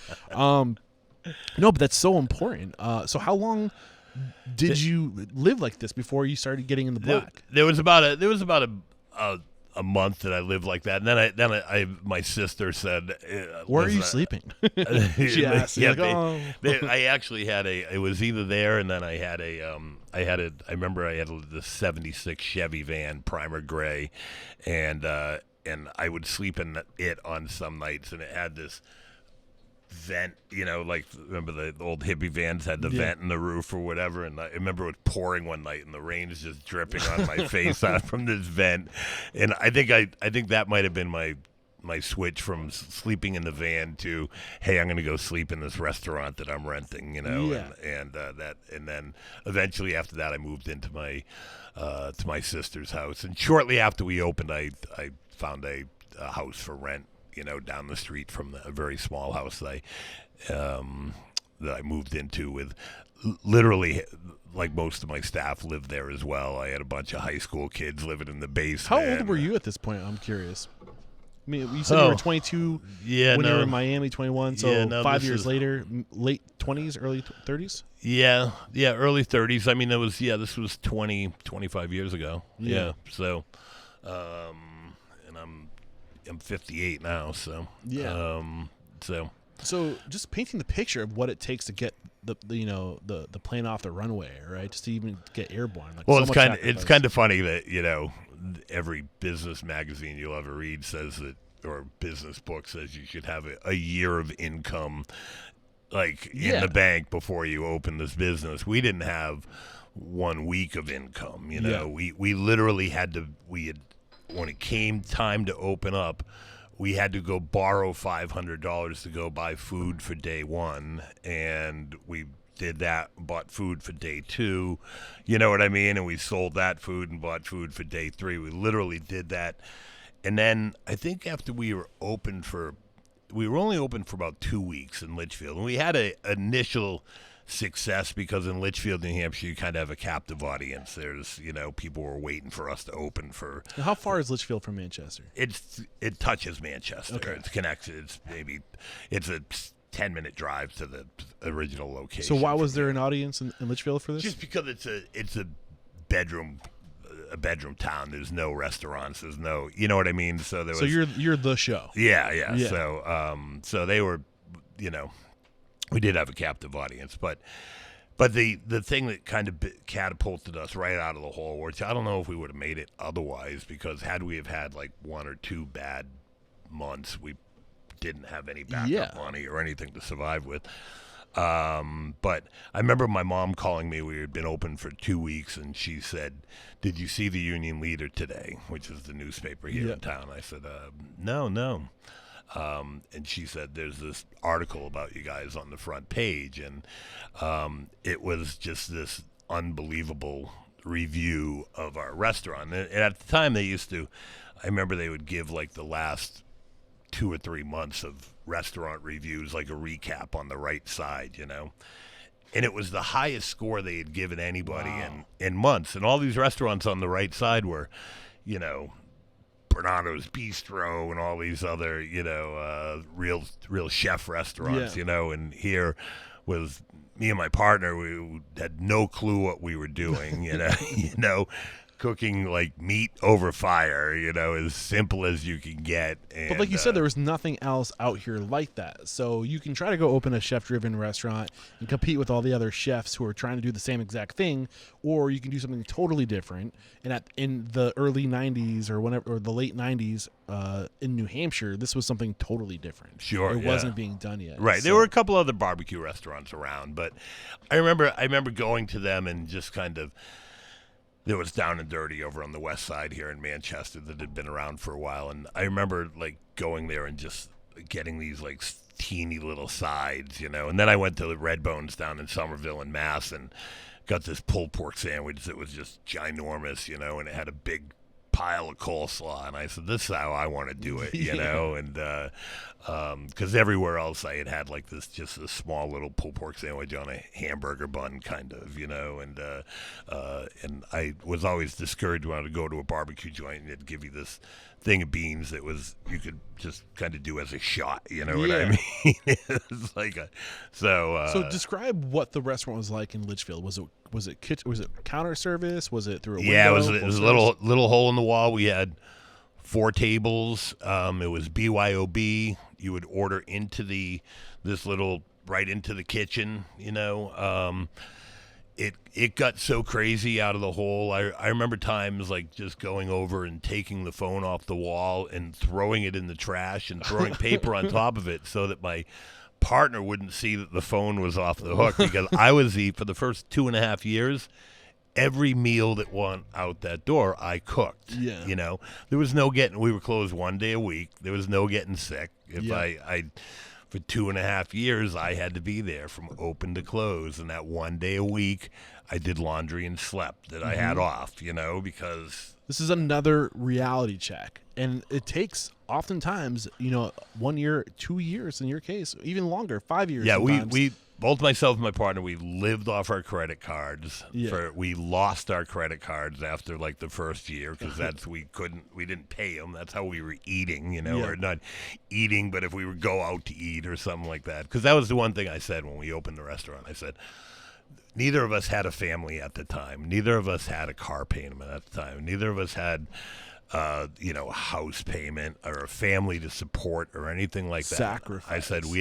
No, but that's so important. So how long did you live like this before you started getting in the black? There was about a month that I lived like that, and then my sister said, "Where are you sleeping?" She asked. I actually had it was either there, and then I remember I had the '76 Chevy van, primer gray, and I would sleep in it on some nights, and it had this vent, like, remember the old hippie vans had the vent in the roof or whatever, and I remember it was pouring one night and the rain is just dripping on my face out from this vent, and I think that might have been my switch from sleeping in the van to, hey, I'm going to go sleep in this restaurant that I'm renting, and then eventually after that I moved into to my sister's house, and shortly after we opened I found a house for rent, down the street from a very small house that I moved into with literally, like, most of my staff lived there as well. I had a bunch of high school kids living in the basement. How old were you at this point? I'm curious. I mean, you said you were 22 when you were in Miami, 21, so 5 years later, late 20s, early 30s? Yeah, early 30s. I mean, this was 25 years ago. Yeah. So, and I'm 58 now, so So just painting the picture of what it takes to get the plane off the runway, right? Just to even get airborne. Like, well, it's kind of funny that every business magazine you'll ever read says that, or business book says you should have a year of income like in the bank before you open this business. We didn't have 1 week of income. You know, we literally had to. When it came time to open up, we had to go borrow $500 to go buy food for day one, and we did that, bought food for day two, you know what I mean? And we sold that food and bought food for day three. We literally did that. And then I think after we were only open for about 2 weeks in Litchfield, and we had an initial success because in Litchfield, New Hampshire, you kind of have a captive audience. There's, people were waiting for us to open for. Now, how far is Litchfield from Manchester? It touches Manchester. Okay. It's connected. It's a 10-minute drive to the original location. So why was there an audience in Litchfield for this? Just because it's a bedroom town. There's no restaurants. There's no, you know what I mean. So there was. So you're the show. Yeah. So they were, we did have a captive audience, but the thing that kind of catapulted us right out of the hole, which I don't know if we would have made it otherwise, because had we have had like 1 or 2 bad months, we didn't have any backup money or anything to survive with. But I remember my mom calling me. We had been open for 2 weeks, and she said, "Did you see the Union Leader today?" which is the newspaper here in town. I said, No. And she said, "There's this article about you guys on the front page," and it was just this unbelievable review of our restaurant. And at the time, I remember they would give like the last 2 or 3 months of restaurant reviews, like a recap on the right side, and it was the highest score they had given anybody in months. And all these restaurants on the right side were, Bernardo's Bistro and all these other, real chef restaurants, and here was me and my partner. We had no clue what we were doing, cooking like meat over fire, as simple as you can get. And, but like you said, there was nothing else out here like that. So you can try to go open a chef-driven restaurant and compete with all the other chefs who are trying to do the same exact thing, or you can do something totally different. And in the early 90s or the late 90s in New Hampshire, this was something totally different. Sure, it wasn't being done yet. Right. There were a couple other barbecue restaurants around, but I remember going to them and just kind of. There was Down and Dirty over on the west side here in Manchester that had been around for a while, and I remember like going there and just getting these like teeny little sides, And then I went to the Red Bones down in Somerville in Mass and got this pulled pork sandwich that was just ginormous, and it had a big pile of coleslaw, and I said, "This is how I want to do it," and because everywhere else I had like just a small little pulled pork sandwich on a hamburger bun, kind of, and I was always discouraged when I would go to a barbecue joint and it'd give you this thing of beans that you could just kind of do as a shot, what I mean? It's like so describe what the restaurant was like in Litchfield. Was it counter service? Was it through a window? Yeah, it was a little hole in the wall. We had 4 tables. It was BYOB. You would order into right into the kitchen, It got so crazy out of the hole. I remember times like just going over and taking the phone off the wall and throwing it in the trash and throwing paper on top of it so that my partner wouldn't see that the phone was off the hook, because I was for the first 2.5 years, every meal that went out that door, I cooked. Yeah. There was no we were closed 1 day a week. There was no getting sick. For 2.5 years, I had to be there from open to close. And that 1 day a week, I did laundry and slept that I had off, because... This is another reality check. And it takes, oftentimes, 1 year, 2 years in your case, even longer, 5 years. Yeah, sometimes. we both myself and my partner, we lived off our credit cards. Yeah. We lost our credit cards after like the first year, because we didn't pay them. That's how we were eating, or not eating, but if we would go out to eat or something like that. Because that was the one thing I said when we opened the restaurant. I said, neither of us had a family at the time. Neither of us had a car payment at the time. Neither of us had a house payment or a family to support or anything like that. Sacrifice. I said, we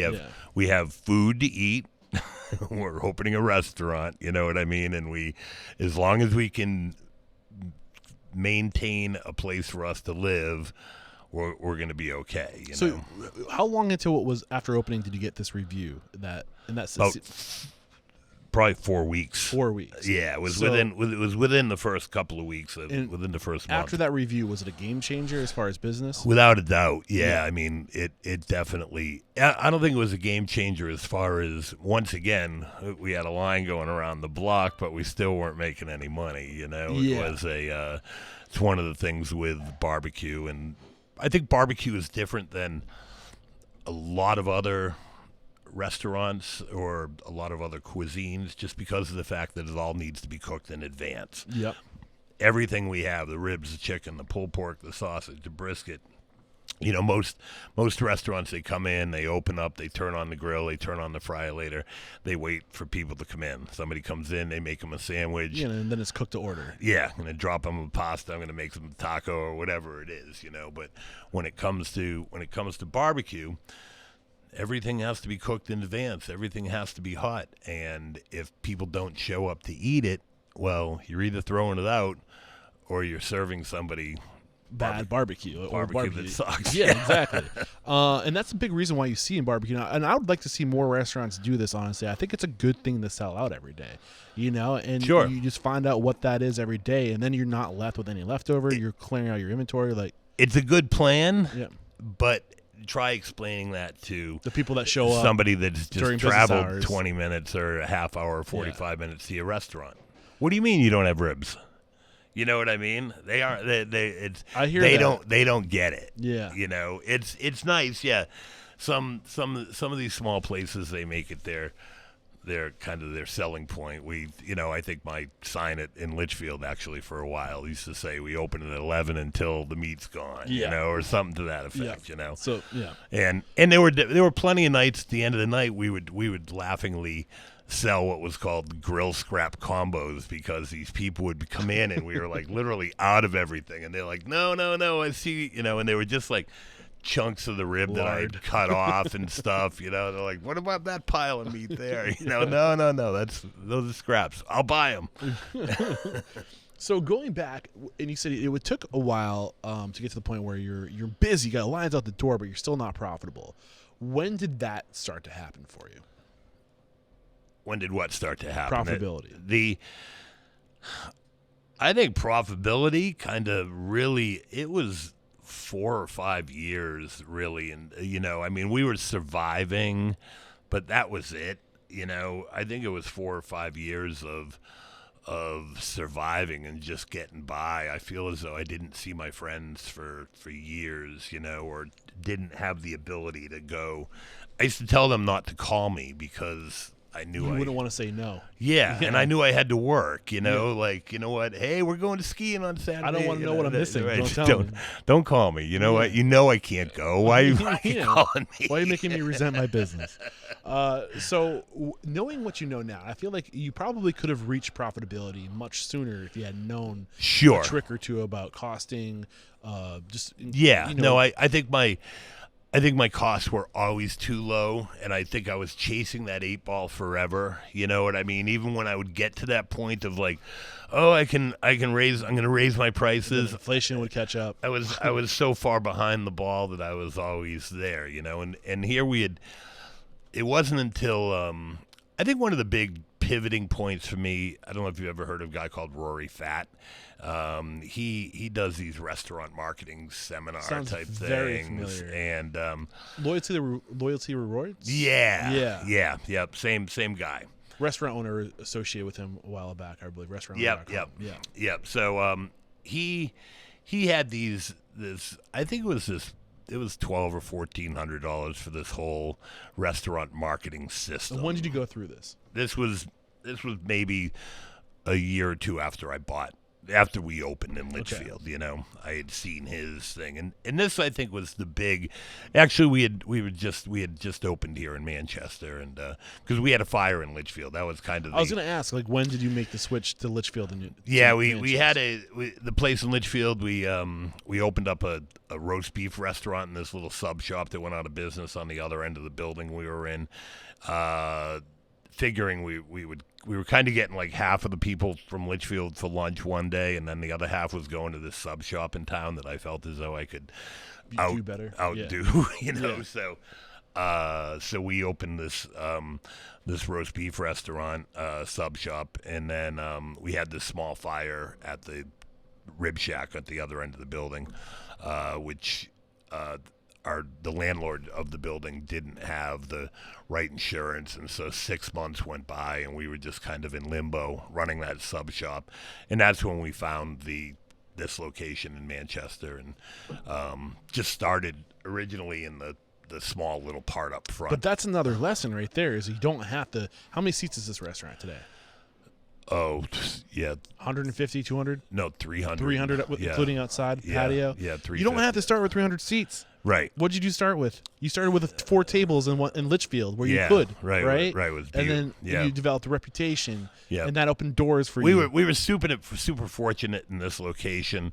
have food to eat. We're opening a restaurant, you know what I mean? And as long as we can maintain a place for us to live, we're going to be okay. You So, know? how long until it was after opening did you get this review? That About probably 4 weeks. 4 weeks. Yeah, it was within the first couple of weeks, within the first month. After that review, was it a game changer as far as business? Without a doubt, yeah. I mean, it definitely. I don't think it was a game changer as far as, once again, we had a line going around the block, but we still weren't making any money. You know, it was it's one of the things with barbecue, and I think barbecue is different than a lot of other restaurants or a lot of other cuisines, just because of the fact that it all needs to be cooked in advance. Yep. Everything we have, the ribs, the chicken, the pulled pork, the sausage, the brisket, you know, most restaurants, they come in, they open up, they turn on the grill, they turn on the fryer later, they wait for people to come in. Somebody comes in, they make them a sandwich. Yeah, and then it's cooked to order. Yeah, I'm going to drop them a pasta, I'm going to make them a taco or whatever it is, you know. But when it comes to barbecue, everything has to be cooked in advance. Everything has to be hot. And if people don't show up to eat it, well, you're either throwing it out or you're serving somebody bad barbecue that sucks. Yeah, exactly. And that's a big reason why you see in barbecue now. And I would like to see more restaurants do this, honestly. I think it's a good thing to sell out every day, you know, and sure. You just find out what that is every day, and then you're not left with any leftover. You're clearing out your inventory. Like, it's a good plan, yeah. But try explaining that to the people that show up, somebody that's just traveled hours. 20 minutes or a half hour or 45 minutes to your restaurant. What do you mean you don't have ribs? You know what I mean? They are they don't get it. Yeah. You know, it's nice, yeah. Some of these small places, they make it their kind of their selling point. I think my sign in Litchfield, actually, for a while, used to say we open at 11 until the meat's gone, you know, or something to that effect, you know. So, yeah. And there were plenty of nights at the end of the night we would laughingly sell what was called grill scrap combos, because these people would come in and we were like literally out of everything, and they're like, no, I see, you know, and they were just like chunks of the rib that I had cut off and stuff, you know. They're like, what about that pile of meat there? You know, no, those are scraps. I'll buy them. So going back, and you said it took a while to get to the point where you're busy, you got lines out the door, but you're still not profitable. When did that start to happen for you? When did what start to happen? Profitability. I think profitability kind of really, it was 4 or 5 years, really. And, you know, I mean, we were surviving, but that was it. You know, I think it was 4 or 5 years of surviving and just getting by. I feel as though I didn't see my friends for years, you know, or didn't have the ability to go. I used to tell them not to call me because I knew you wouldn't want to say no. Yeah, and I knew I had to work, you know, like, you know what, hey, we're going to skiing on Saturday. I don't want to know what I'm missing. Right. Don't call me. You know what? You know I can't go. Why are you calling me? Why are you making me resent my business? So knowing what you know now, I feel like you probably could have reached profitability much sooner if you had known a trick or two about costing. I think my costs were always too low, and I think I was chasing that 8 ball forever. You know what I mean? Even when I would get to that point of like, oh, I'm going to raise my prices. Inflation would catch up. I was so far behind the ball that I was always there, you know. And here it wasn't until I think one of the big pivoting points for me, I don't know if you've ever heard of a guy called Rory Fatt. He does these restaurant marketing seminar type very things, familiar. and loyalty rewards. Yeah. Same guy. Restaurant owner associated with him a while back, I believe. Restaurant. Yep. So he had this. I think it was $1,200 or $1,400 for this whole restaurant marketing system. And when did you go through this? This was maybe a year or two after we opened in Litchfield. Okay. You know, I had seen his thing, and this, I think, was the big. Actually, we had just opened here in Manchester, and because we had a fire in Litchfield, that was kind of. I was going to ask, like, when did you make the switch to Litchfield? We had the place in Litchfield. We opened up a roast beef restaurant in this little sub shop that went out of business on the other end of the building we were in. figuring we were kind of getting like half of the people from Litchfield for lunch one day, and then the other half was going to this sub shop in town that I felt as though I could do better, outdo. So we opened this roast beef restaurant sub shop, and then we had this small fire at the Rib Shack at the other end of the building, which the landlord of the building didn't have the right insurance, and so 6 months went by, and we were just kind of in limbo running that sub shop, and that's when we found this location in Manchester, and just started originally in the small little part up front. But that's another lesson right there, is you don't have to. How many seats is this restaurant today? Oh, yeah. 150, 200? No, 300. 300, including outside patio? Yeah, 350. You don't have to start with 300 seats. Right. What did you start with? You started with 4 tables in Litchfield where you could, right? Right. It was and then you developed a reputation, and that opened doors for you. We were super fortunate in this location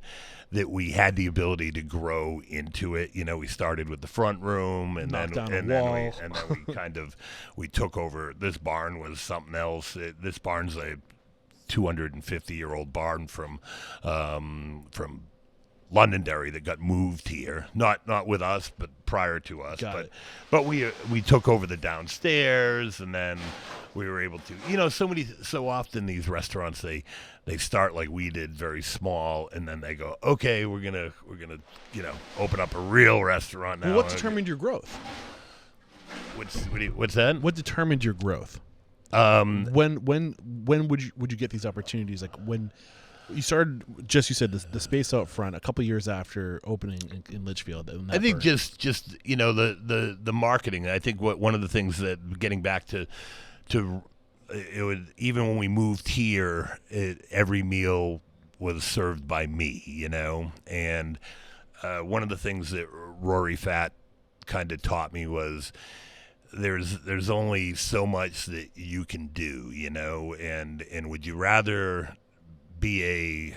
that we had the ability to grow into it. We started with the front room, and then we took over. This barn was something else. This barn's a 250-year-old barn from Londonderry that got moved here, not with us, but prior to us. But we took over the downstairs, and then we were able to. So often these restaurants they start like we did, very small, and then they go, okay, we're gonna open up a real restaurant now. Well, what determined your growth? What's that? What determined your growth? When would you get these opportunities? Like when you started, you said the space out front a couple years after opening in Litchfield. I think just the marketing. I think one of the things that, getting back to it was, even when we moved here, every meal was served by me, and one of the things that Rory Fatt kind of taught me was there's only so much that you can do, and would you rather be a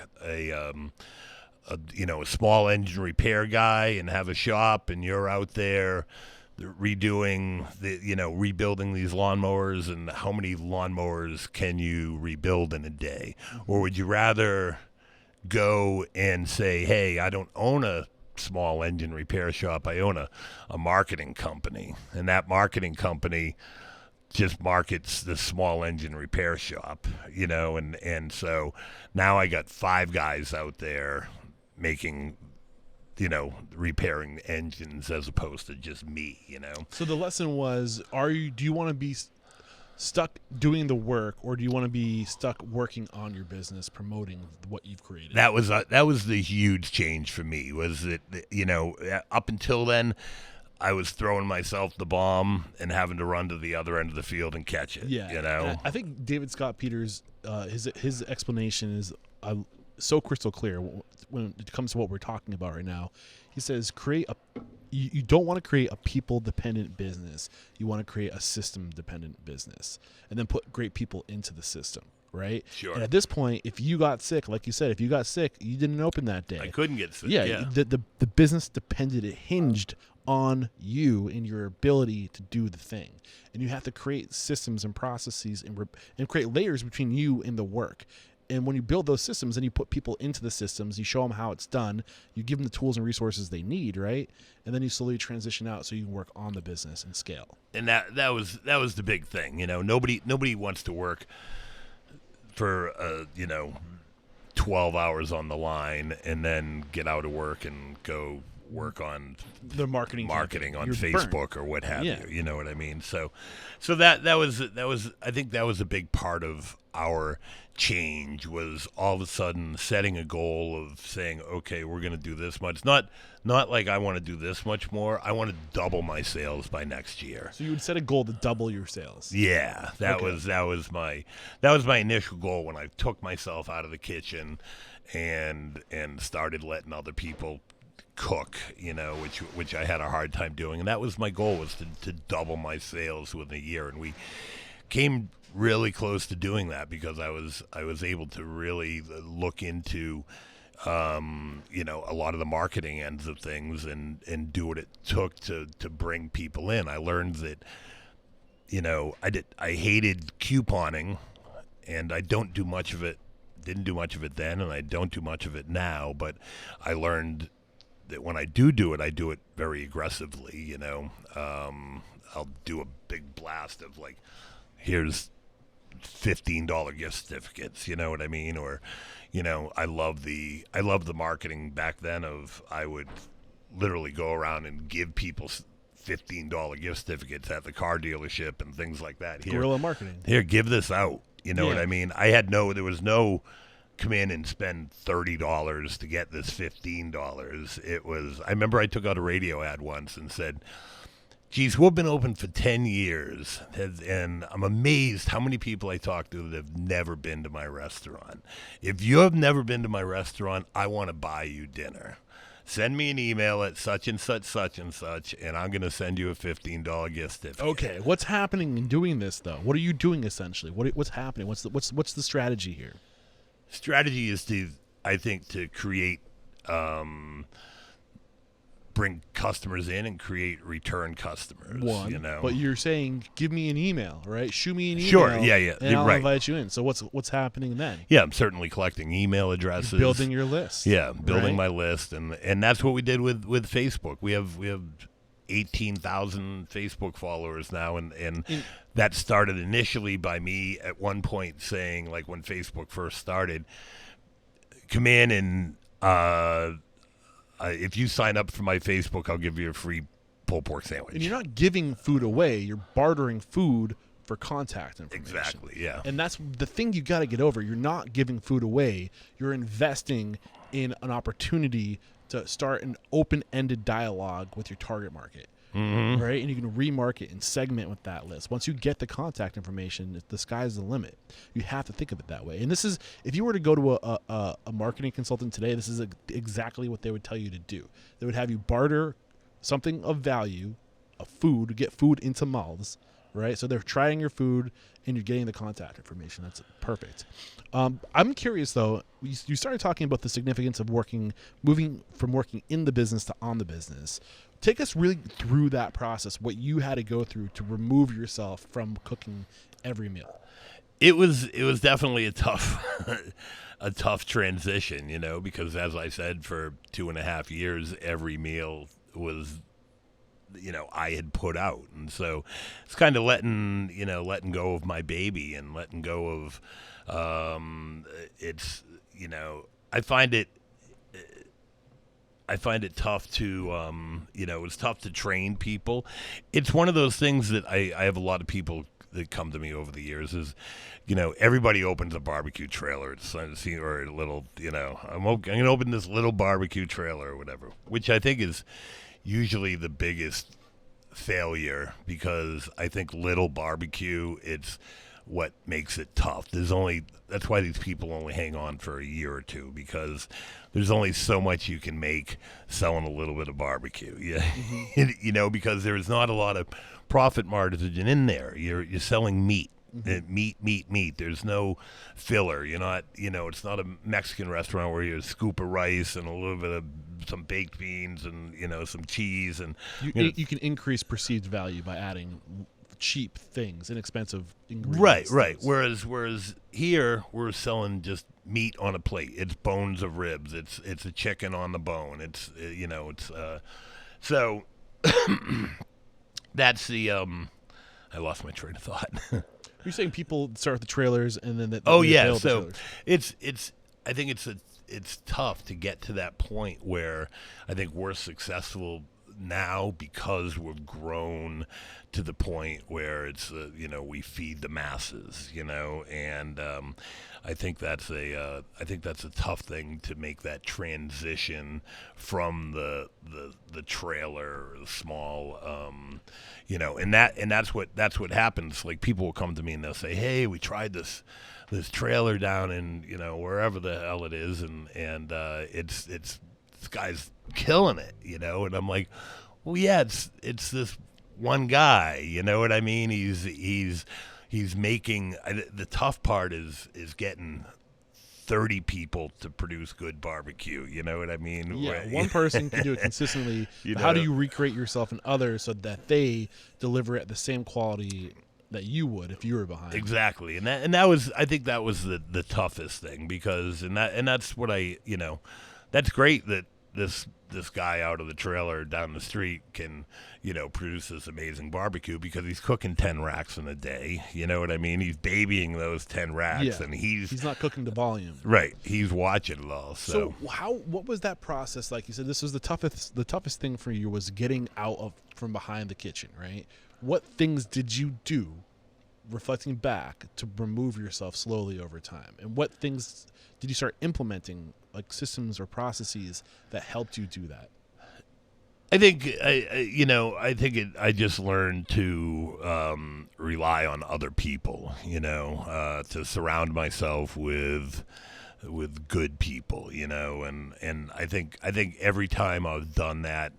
small engine repair guy and have a shop, and you're out there rebuilding these lawnmowers, and how many lawnmowers can you rebuild in a day? Or would you rather go and say, hey, I don't own a small engine repair shop, I own a marketing company, and that marketing company just markets the small engine repair shop, and so now I got 5 guys out there making, repairing engines, as opposed to just me, So the lesson was, do you want to be stuck doing the work, or do you want to be stuck working on your business, promoting what you've created? That was the huge change for me, was that, up until then, I was throwing myself the bomb and having to run to the other end of the field and catch it. Yeah, I think David Scott Peters, his explanation is so crystal clear when it comes to what we're talking about right now. He says, you don't want to create a people-dependent business. You want to create a system-dependent business, and then put great people into the system. Right? Sure. And at this point, if you got sick, like you said, you didn't open that day. I couldn't get sick. Yeah. The business depended. It hinged on you and your ability to do the thing, and you have to create systems and processes and create layers between you and the work. And when you build those systems and you put people into the systems, you show them how it's done, you give them the tools and resources they need, right? And then you slowly transition out so you can work on the business and scale. And that was the big thing. Nobody wants to work for 12 hours on the line and then get out of work and go work on the marketing on You're Facebook burnt. Or what have you. You know what I mean? So that was I think that was a big part of our change, was all of a sudden setting a goal of saying, okay, we're going to do this much. Not like I want to do this much more. I want to double my sales by next year. So you would set a goal to double your sales. Yeah, that was my initial goal when I took myself out of the kitchen and started letting other people cook, which I had a hard time doing. And that was my goal, was to double my sales within a year. And we came really close to doing that, because I was able to really look into a lot of the marketing ends of things and do what it took to bring people in. I learned that I hated couponing, and I don't do much of it. Didn't do much of it then, and I don't do much of it now. But I learned that when I do it, I do it very aggressively. I'll do a big blast of like, here's $15 gift certificates. You know what I mean? Or, I love the marketing back then of I would literally go around and give people $15 gift certificates at the car dealership and things like that. Guerrilla marketing. Here, give this out. You know what I mean? There was no come in and spend $30 to get this $15. I remember I took out a radio ad once and said, geez, we've been open for 10 years, and I'm amazed how many people I talk to that have never been to my restaurant. If you have never been to my restaurant, I want to buy you dinner. Send me an email at such and such, and I'm going to send you a $15 gift certificate. Okay, what's happening in doing this, though? What are you doing, essentially? What's happening? What's the strategy here? Strategy is to create, bring customers in and create return customers. But you're saying, give me an email, right? Shoot me an email. Sure, yeah. And I'll invite you in. So what's happening then? Yeah, I'm certainly collecting email addresses. You're building your list. Yeah, building my list, and that's what we did with Facebook. We have 18,000 Facebook followers now, and that started initially by me at one point saying, like when Facebook first started, come in and if you sign up for my Facebook, I'll give you a free pulled pork sandwich. And you're not giving food away. You're bartering food for contact information. Exactly, yeah. And that's the thing you got to get over. You're not giving food away. You're investing in an opportunity to start an open-ended dialogue with your target market. Mm-hmm. Right? And you can remarket and segment with that list. Once you get the contact information, the sky's the limit. You have to think of it that way. And this is, if you were to go to a marketing consultant today, this is exactly what they would tell you to do. They would have you barter something of value, a food, get food into mouths, right? So they're trying your food and you're getting the contact information. That's perfect. I'm curious, though, you started talking about the significance of moving from working in the business to on the business. Take us really through that process, what you had to go through to remove yourself from cooking every meal. It was definitely a tough transition, because as I said, for 2.5 years, every meal was, I had put out. And so it's kind of letting go of my baby and letting go of, I find it tough to, it's tough to train people. It's one of those things that I have a lot of people that come to me over the years is, everybody opens a barbecue trailer or a little, I'm going to open this little barbecue trailer or whatever, which I think is usually the biggest failure, because I think little barbecue, it's what makes it tough. That's why these people only hang on for a year or two, because there's only so much you can make selling a little bit of barbecue. Yeah, mm-hmm. Because there's not a lot of profit margin in there. You're selling meat. Mm-hmm. Meat. There's no filler. You're not, it's not a Mexican restaurant where you scoop of rice and a little bit of some baked beans and, some cheese. And you can increase perceived value by adding cheap things, inexpensive ingredients. Right. Whereas here we're selling just meat on a plate. It's bones of ribs. It's a chicken on the bone. It's so that's the I lost my train of thought. You're saying people start with the trailers and then so it's I think it's tough to get to that point where I think we're successful now because we've grown to the point where it's we feed the masses, and I think that's a tough thing to make that transition from the trailer, the small, and that's what happens. Like, people will come to me and they'll say, hey, we tried this trailer down in wherever the hell it is, and it's this guy's killing it, and I'm like, well, yeah, it's this one guy, you know what I mean? He's making, the tough part is getting 30 people to produce good barbecue, you know what I mean? Yeah, right. One person can do it consistently. How do you recreate yourself in others so that they deliver at the same quality that you would if you were behind. Exactly, and that was, I think that was the toughest thing, because that's what that's great that this guy out of the trailer down the street can produce this amazing barbecue, because he's cooking 10 racks in a day. You know what I mean? He's babying those 10 racks, and he's not cooking to volume. Right, he's watching it all. So what was that process like? You said this was the toughest thing for you was getting out from behind the kitchen, right? What things did you do, reflecting back, to remove yourself slowly over time? And what things did you start implementing, like systems or processes that helped you do that? I think I just learned to rely on other people, to surround myself with good people, and I think every time I've done that,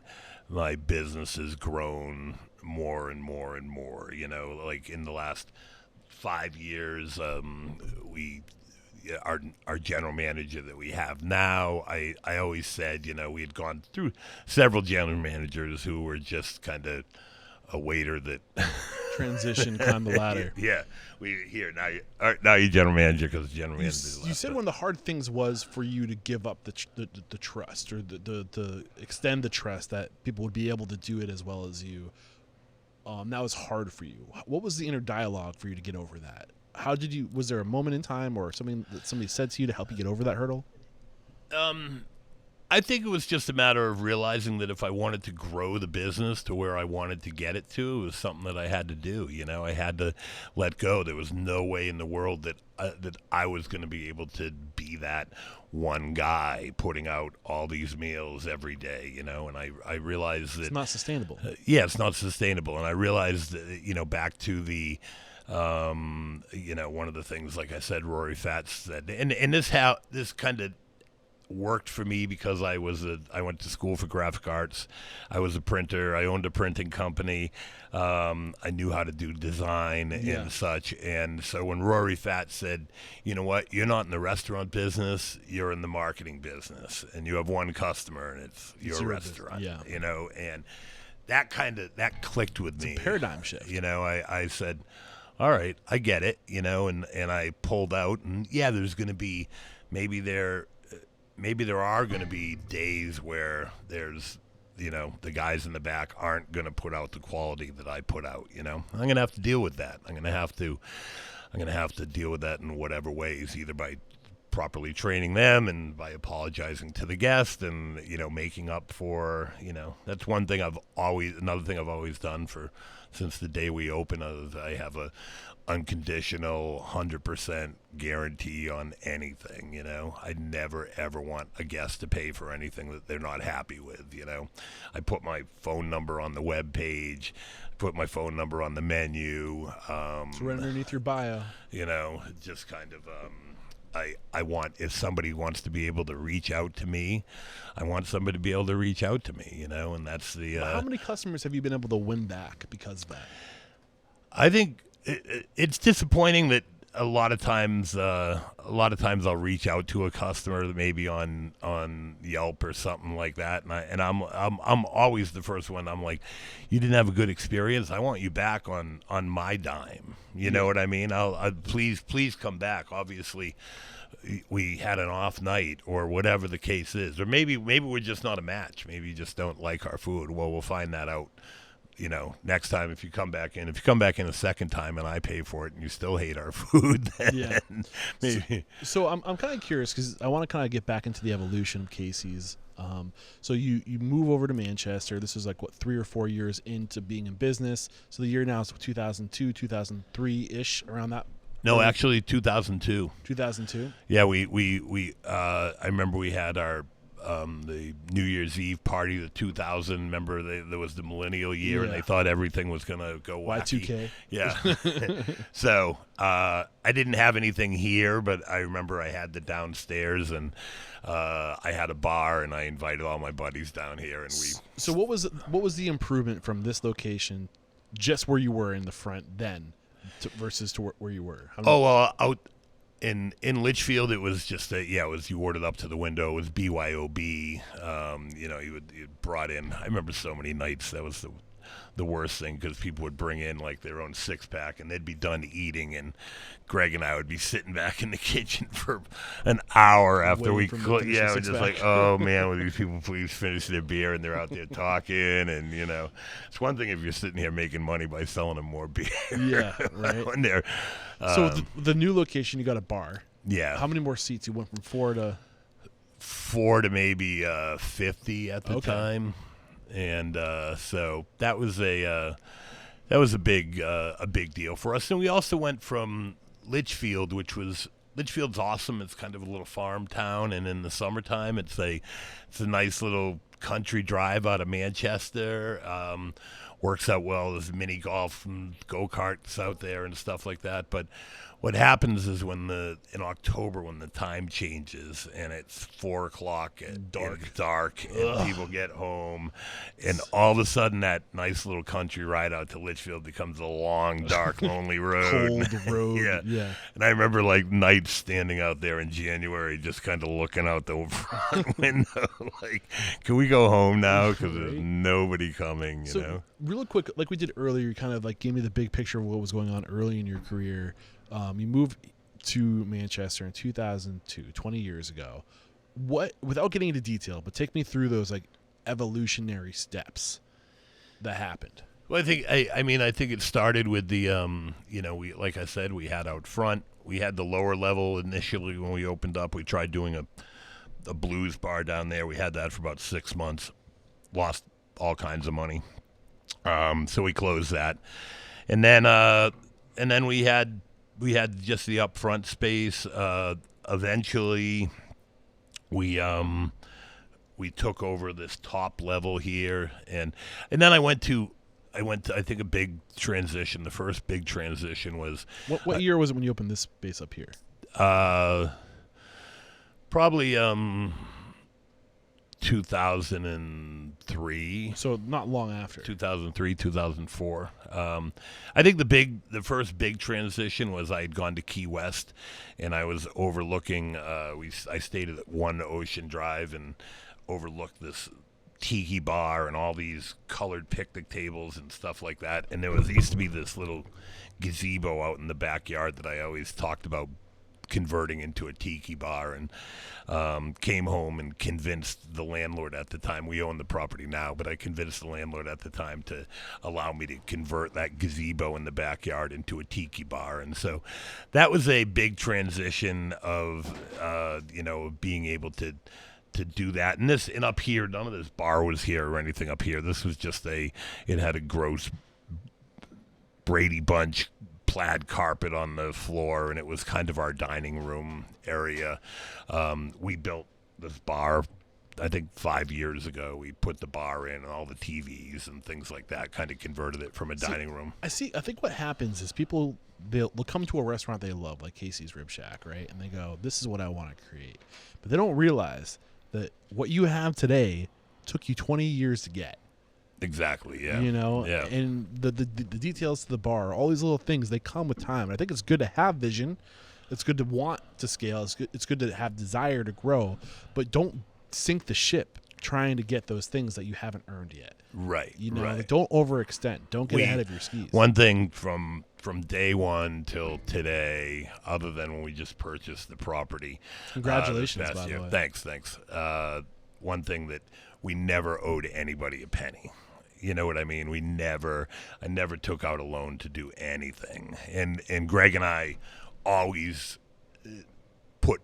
my business has grown more and more and more. Like in the last 5 years, our general manager that we have now, I always said, we had gone through several general managers who were just kind of a waiter that transition kind of ladder. Yeah, now you're general manager, because general manager. You said one of the hard things was for you to give up the trust, or the extend the trust that people would be able to do it as well as you. That was hard for you. What was the inner dialogue for you to get over that? Was there a moment in time or something that somebody said to you to help you get over that hurdle? I think it was just a matter of realizing that if I wanted to grow the business to where I wanted to get it to, it was something that I had to do. I had to let go. There was no way in the world that I was going to be able to be that one guy putting out all these meals every day, and I realized that it's not sustainable. It's not sustainable. And I realized that, back to the, one of the things, like I said, Rory Fatts said, and this kind of worked for me, because I went to school for graphic arts. I was a printer. I owned a printing company. I knew how to do design and such. And so when Rory Fatts said, you know what, you're not in the restaurant business, you're in the marketing business, and you have one customer, and it's your restaurant. And that clicked with me. It's a paradigm shift. I said, all right, I get it, and I pulled out, and there's going to be, maybe there are going to be days where there's, the guys in the back aren't going to put out the quality that I put out. I'm going to have to deal with that. I'm going to have to deal with that in whatever ways, either by properly training them and by apologizing to the guest and, making up for, that's another thing I've always done since the day we opened. I have a unconditional 100% guarantee on anything. I never ever want a guest to pay for anything that they're not happy with. I put my phone number on the web page, put my phone number on the menu. It's right underneath your bio. Just kind of I want, if somebody wants to be able to reach out to me, I want somebody to be able to reach out to me, and that's the how many customers have you been able to win back because of that? I think it's disappointing that a lot of times I'll reach out to a customer that maybe on Yelp or something like that, and I'm always the first one. I'm like, you didn't have a good experience. I want you back on my dime. You know what I mean? I'll please come back. Obviously, we had an off night or whatever the case is, or maybe we're just not a match. Maybe you just don't like our food. Well, we'll find that out. Next time if you come back in a second time and I pay for it and you still hate our food, then maybe. So I'm kind of curious, because I want to kind of get back into the evolution of KC's. So you move over to Manchester. This is like 3 or 4 years into being in business. So the year now is 2002, 2003-ish, around that. No, actually 2002. 2002? Yeah, we I remember we had our the New Year's Eve party, the 2000. Remember, there was the millennial year, and they thought everything was going to go wacky. Y2K. Yeah. So I didn't have anything here, but I remember I had the downstairs, and I had a bar, and I invited all my buddies down here, and we. So what was the improvement from this location, just where you were in the front then, versus to where you were? Out. In Litchfield, it was just you ordered up to the window. It was BYOB. You brought in. I remember so many nights. That was the worst thing because people would bring in like their own 6-pack and they'd be done eating, and Greg and I would be sitting back in the kitchen for an hour after we cooked. Yeah, we're just like, oh man, will these people please finish their beer? And they're out there talking, and it's one thing if you're sitting here making money by selling them more beer. Yeah, right. When they're, so the new location, you got a bar. Yeah. How many more seats? You went from 4 to maybe 50 at the time, and so that was a big deal for us. And we also went from Litchfield, Litchfield's awesome. It's kind of a little farm town, and in the summertime, it's a nice little country drive out of Manchester. Works out well. There's mini golf and go-karts out there and stuff like that. But what happens is in October when the time changes and it's 4:00 and dark and people get home, and all of a sudden that nice little country ride out to Litchfield becomes a long, dark, lonely road. Cold road. Yeah. And I remember like nights standing out there in January, just kind of looking out the front window, like, can we go home now? Because there's nobody coming. You know. Real quick, like we did earlier, you kind of like gave me the big picture of what was going on early in your career. You moved to Manchester in 2002, 20 years ago. What, without getting into detail, but take me through those like evolutionary steps that happened. Well, I think it started with the we, like I said, we had out front, we had the lower level initially when we opened up. We tried doing a blues bar down there. We had that for about 6 months, lost all kinds of money. So we closed that, and then we had just the upfront space. Eventually, we took over this top level here, and then I went to I think a big transition. The first big transition was what year was it when you opened this space up here? Probably 2003. So not long after. 2003, 2004. I think the first big transition was I had gone to Key West, and I was overlooking. I stayed at One Ocean Drive and overlooked this tiki bar and all these colored picnic tables and stuff like that. And there used to be this little gazebo out in the backyard that I always talked about converting into a tiki bar, and came home and convinced the landlord at the time. We own the property now, but I convinced the landlord at the time to allow me to convert that gazebo in the backyard into a tiki bar. And so that was a big transition of being able to do that. And up here, none of this bar was here or anything up here. This was just it had a gross Brady Bunch plaid carpet on the floor, and it was kind of our dining room area. We built this bar, I think 5 years ago. We put the bar in and all the TVs and things like that, kind of converted it from a dining room. I think what happens is people, they'll come to a restaurant they love, like KC's Rib Shack, right? And they go, this is what I want to create. But they don't realize that what you have today took you 20 years to get. Exactly, yeah. Yeah. And the details to the bar, all these little things, they come with time. And I think it's good to have vision. It's good to want to scale. It's good to have desire to grow. But don't sink the ship trying to get those things that you haven't earned yet. Right, Like, don't overextend. Don't get ahead of your skis. One thing from day one till today, other than when we just purchased the property. Congratulations, by the way. Thanks. One thing that we never owed anybody a penny. You know what I mean? I never took out a loan to do anything. And Greg and I always put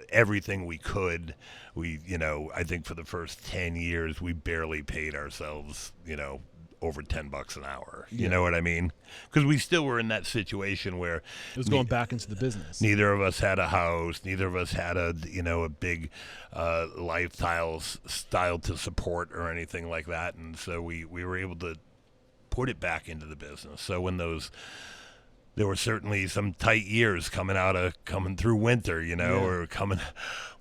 everything we could. I think for the first 10 years, we barely paid ourselves, over $10 an hour. You know what I mean? Because we still were in that situation where it was going back into the business. Neither of us had a house. Neither of us had a big lifestyle to support or anything like that. And so we were able to put it back into the business. So when there were certainly some tight years coming through winter, or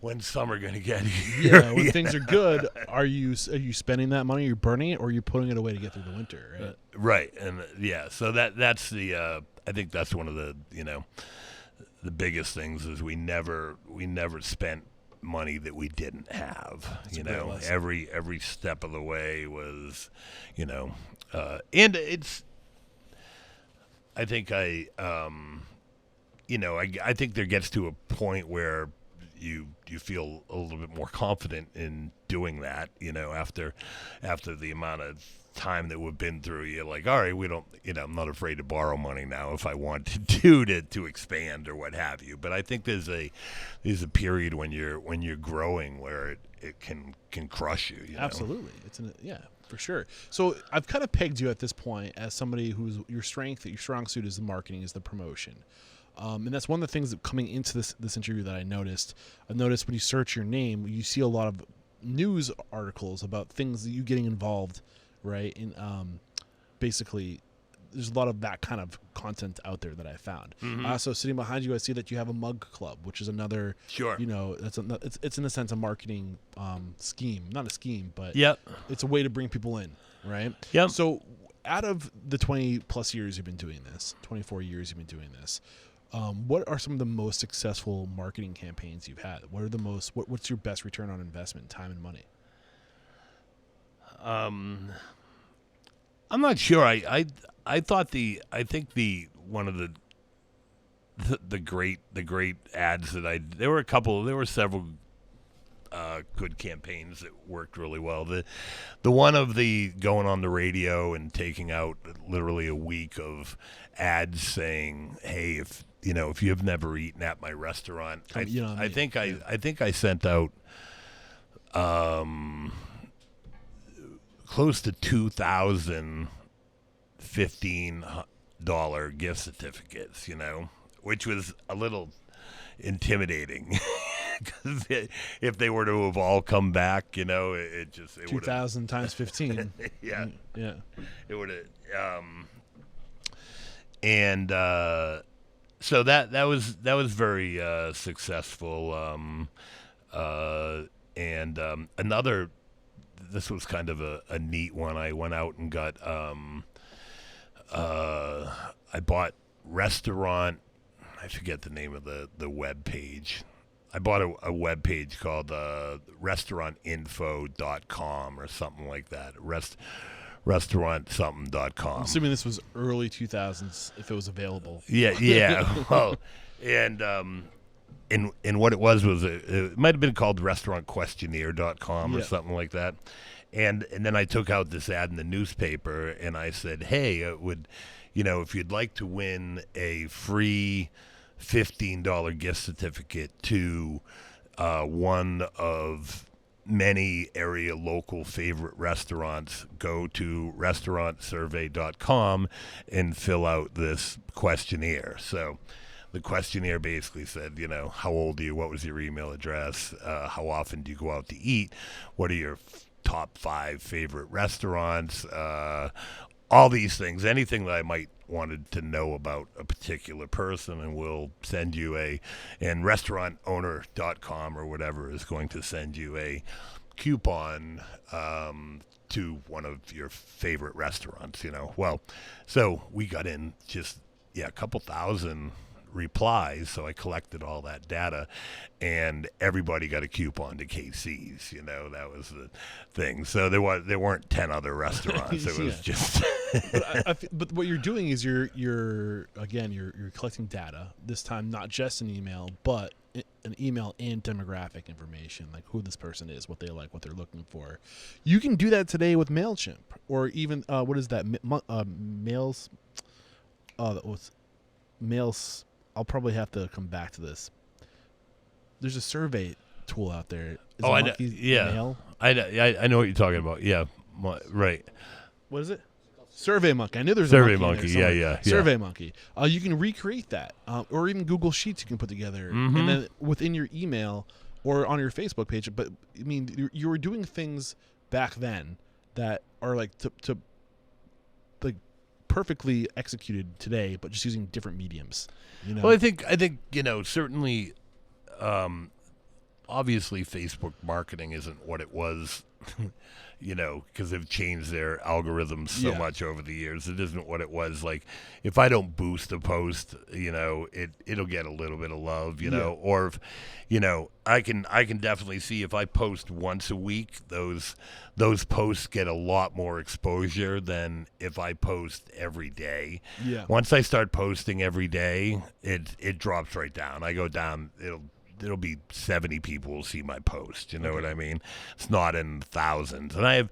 when's summer going to get here? Yeah, when things are good, are you spending that money, you're burning it, or are you putting it away to get through the winter, right? Right, and so that's the I think that's one of the the biggest things is we never spent money that we didn't have. That's you a great know, lesson. every step of the way was, and it's. I think I think there gets to a point where you feel a little bit more confident in doing that, after the amount of time that we've been through. You're like, all right, we don't, I'm not afraid to borrow money now if I want to expand or what have you. But I think there's a period when you're growing where it can crush you. Absolutely. Yeah, for sure. So I've kind of pegged you at this point as somebody who's your strong suit is the marketing, is the promotion. And that's one of the things that coming into this interview that I've noticed when you search your name, you see a lot of news articles about things that you getting involved, right? And basically, there's a lot of that kind of content out there that I found. Mm-hmm. So sitting behind you, I see that you have a mug club, which is another, Sure. It's in a sense a marketing scheme, not a scheme, but Yep. it's a way to bring people in, right? Yep. So out of the 20 plus years you've been doing this, 24 years you've been doing this, what are some of the most successful marketing campaigns you've had? What's your best return on investment, time and money? I'm not sure. I think one of the great ads that there were several good campaigns that worked really well. The one of the going on the radio and taking out literally a week of ads saying, hey, if you've never eaten at my restaurant, I think I sent out close to 2,000 $15 gift certificates, which was a little intimidating. Because if they were to have all come back, it 2,000 times 15. Yeah. It would have. So that was very successful. Another. This was kind of a neat one. I went out and got. I bought restaurant. I forget the name of the web page. I bought a web page called restaurantinfo.com or something like that. Restaurantsomething.com. I'm assuming this was early 2000s if it was available. Yeah. Well, and what it was it might have been called restaurantquestionnaire.com or something like that. And then I took out this ad in the newspaper and I said, hey, it would, if you'd like to win a free $15 gift certificate to one of many area local favorite restaurants, go to restaurantsurvey.com and fill out this questionnaire. So the questionnaire basically said, how old are you? What was your email address? How often do you go out to eat? What are your top 5 favorite restaurants? All these things, anything that I might wanted to know about a particular person, and we'll send you and restaurantowner.com or whatever is going to send you a coupon to one of your favorite restaurants, Well, so we got in a couple thousand replies, so I collected all that data, and everybody got a coupon to KCs. That was the thing. So there weren't 10 other restaurants. It was just. But what you're doing is you're collecting data. This time, not just an email, but an email and demographic information, like who this person is, what they like, what they're looking for. You can do that today with MailChimp, or even what is that? Mails. Mails. I'll probably have to come back to this. There's a survey tool out there. I know. Yeah, Mail? I know what you're talking about. Yeah, right. What is it? SurveyMonkey. I knew there's Survey a monkey. Monkey. Yeah. SurveyMonkey. You can recreate that, or even Google Sheets. You can put together, and then within your email or on your Facebook page. But I mean, you were doing things back then that are like to perfectly executed today, but just using different mediums. Well, I think certainly obviously Facebook marketing isn't what it was, because they've changed their algorithms so much over the years. It isn't what it was. Like, if I don't boost a post, it'll get a little bit of love, or if, I can definitely see if I post once a week, those posts get a lot more exposure than if I post every day. Yeah. Once I start posting every day, it drops right down. I go down, it'll be 70 people will see my post. You know what I mean? It's not in thousands. And I have,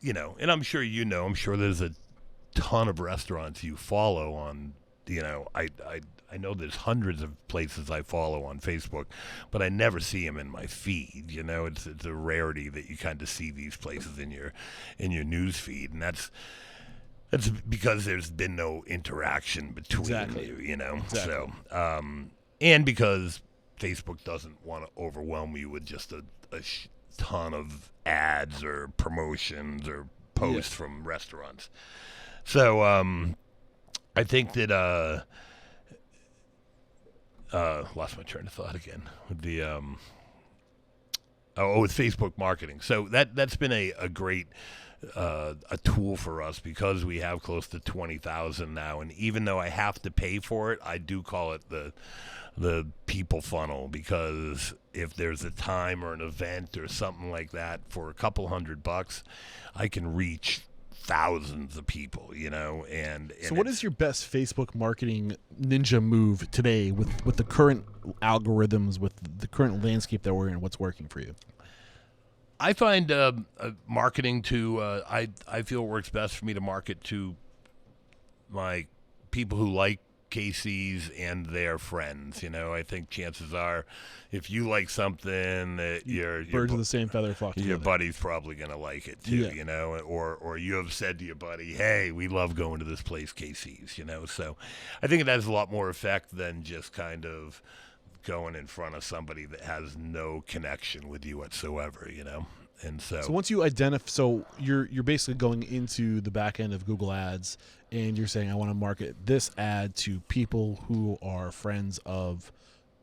and I'm sure I'm sure there's a ton of restaurants you follow on, I know there's hundreds of places I follow on Facebook, but I never see them in my feed. It's a rarity that you kind of see these places in your news feed, and that's because there's been no interaction between you. Exactly. So and because Facebook doesn't want to overwhelm you with just a ton of ads or promotions or posts from restaurants. So I think that lost my train of thought again with the with Facebook marketing. So that's been a great a tool for us because we have close to 20,000 now, and even though I have to pay for it, I do call it the people funnel, because if there's a time or an event or something like that, for a couple $100, I can reach thousands of people, and so what is your best Facebook marketing ninja move today with the current algorithms, with the current landscape that we're in? What's working for you? I find marketing to I feel it works best for me to market to my people who like KCs and their friends. I think chances are, if you like something, that your birds of the same feather flock together. Your buddy's probably gonna like it too. Or you have said to your buddy, "Hey, we love going to this place, KCs." So I think it has a lot more effect than just kind of going in front of somebody that has no connection with you whatsoever. And so once you identify, so you're basically going into the back end of Google Ads, and you're saying, I want to market this ad to people who are friends of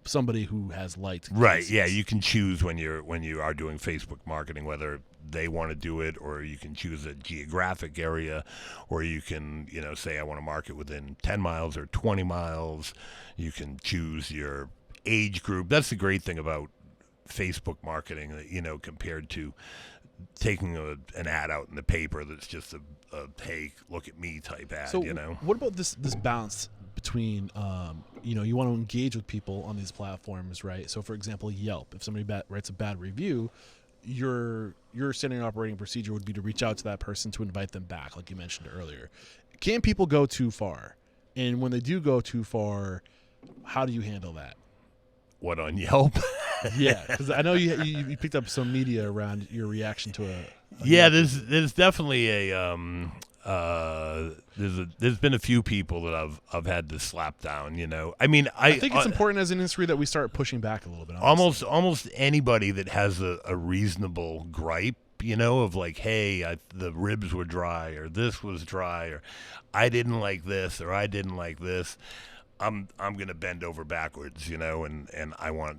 somebody who has liked right KCs. Yeah, you can choose when you are doing Facebook marketing whether they want to do it, or you can choose a geographic area, or you can say I want to market within 10 miles or 20 miles. You can choose your age group. That's the great thing about Facebook marketing, compared to taking an ad out in the paper that's just a hey, look at me type ad. So what about this balance between you want to engage with people on these platforms, right? So for example, Yelp, if somebody writes a bad review, your standard operating procedure would be to reach out to that person to invite them back, like you mentioned earlier. Can people go too far? And when they do go too far, how do you handle that? What, on Yelp? Yeah, because I know you picked up some media around your reaction to a there's definitely a there's been a few people that I've had to slap down. I mean, I think it's important as an industry that we start pushing back a little bit. Almost anybody that has a reasonable gripe, of like, hey, the ribs were dry, or this was dry, or I didn't like this, or I didn't like this. I'm gonna bend over backwards, and I want,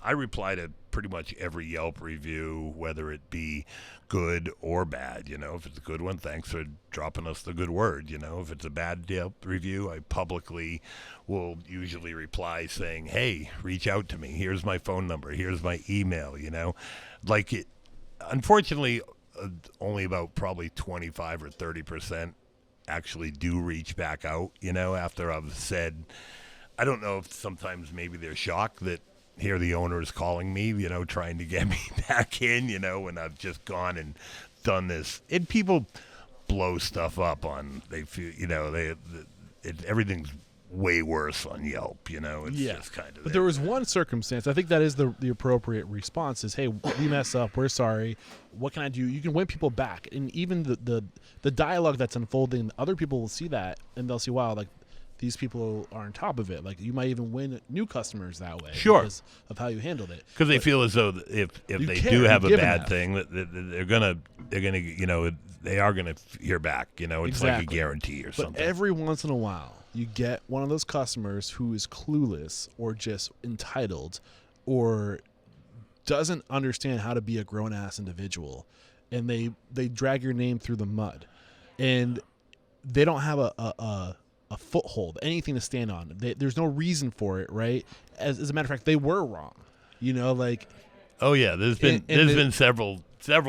I reply to pretty much every Yelp review, whether it be good or bad. If it's a good one, thanks for dropping us the good word. If it's a bad Yelp review, I publicly will usually reply saying, hey, reach out to me. Here's my phone number. Here's my email. Like it. Unfortunately, only about probably 25 or 30% actually do reach back out, after I've said. I don't know if sometimes maybe they're shocked that here the owner is calling me, trying to get me back in, when I've just gone and done this. And people blow stuff up on, they feel, everything's way worse on Yelp, it's just kind of. But there was one circumstance, I think that is the appropriate response is, hey, we mess up, we're sorry, what can I do? You can win people back. And even the dialogue that's unfolding, other people will see that and they'll see, wow, like these people are on top of it. Like you might even win new customers that way. Sure. Because of how you handled it. Because they feel as though if they do have a bad thing, that they're gonna they are gonna hear back. It's like a guarantee or something. But every once in a while, you get one of those customers who is clueless or just entitled, or doesn't understand how to be a grown-ass individual, and they drag your name through the mud, and they don't have a foothold, anything to stand on. There's no reason for it, right? As a matter of fact, they were wrong. Like. Oh yeah, there's been several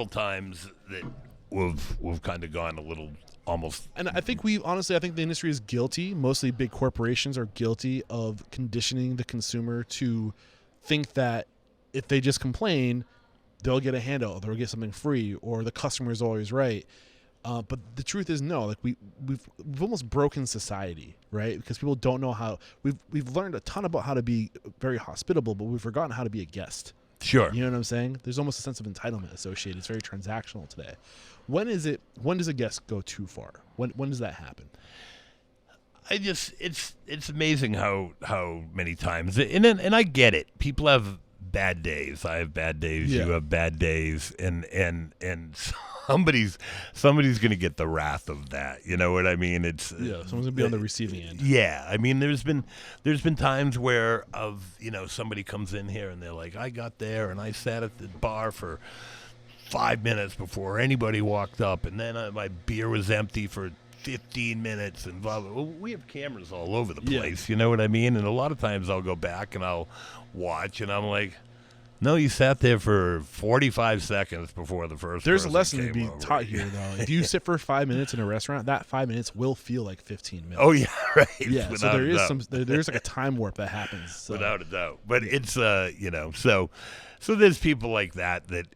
times that we've kind of gone a little almost. And I think I think the industry is guilty. Mostly big corporations are guilty of conditioning the consumer to think that if they just complain, they'll get a handout, they'll get something free, or the customer is always right. But the truth is, no. Like we've almost broken society, right? Because people don't know how. We've learned a ton about how to be very hospitable, but we've forgotten how to be a guest. Sure. You know what I'm saying? There's almost a sense of entitlement associated. It's very transactional today. When does a guest go too far? When does that happen? It's amazing how many times, and I get it. People have bad days. I have bad days. Yeah. You have bad days, and somebody's going to get the wrath of that. You know what I mean? Someone's gonna be on the receiving end. Yeah, I mean, there's been times where somebody comes in here and they're like, I got there and I sat at the bar for 5 minutes before anybody walked up, and then my beer was empty for 15 minutes, and blah, blah. Well, we have cameras all over the place. You know what I mean? And a lot of times I'll go back and I'll watch, and I'm like, no, you sat there for 45 seconds before the first. There's a person lesson to be over. taught here, though. If you sit for 5 minutes in a restaurant, that 5 minutes will feel like 15 minutes. Oh yeah, right. Yeah. Without So a doubt. there's like a time warp that happens. So. Without a doubt. But it's so there's people like that that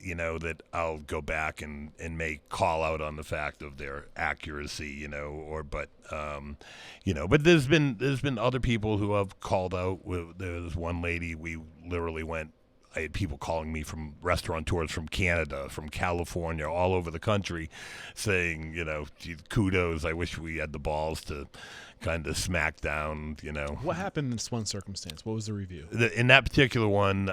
I'll go back and may call out on the fact of their accuracy, but there's been other people who have called out. There was one lady, we literally went. I had people calling me from restaurateurs from Canada, from California, all over the country, saying, gee, kudos. I wish we had the balls to kind of smack down, What happened in this one circumstance? What was the review? In that particular one,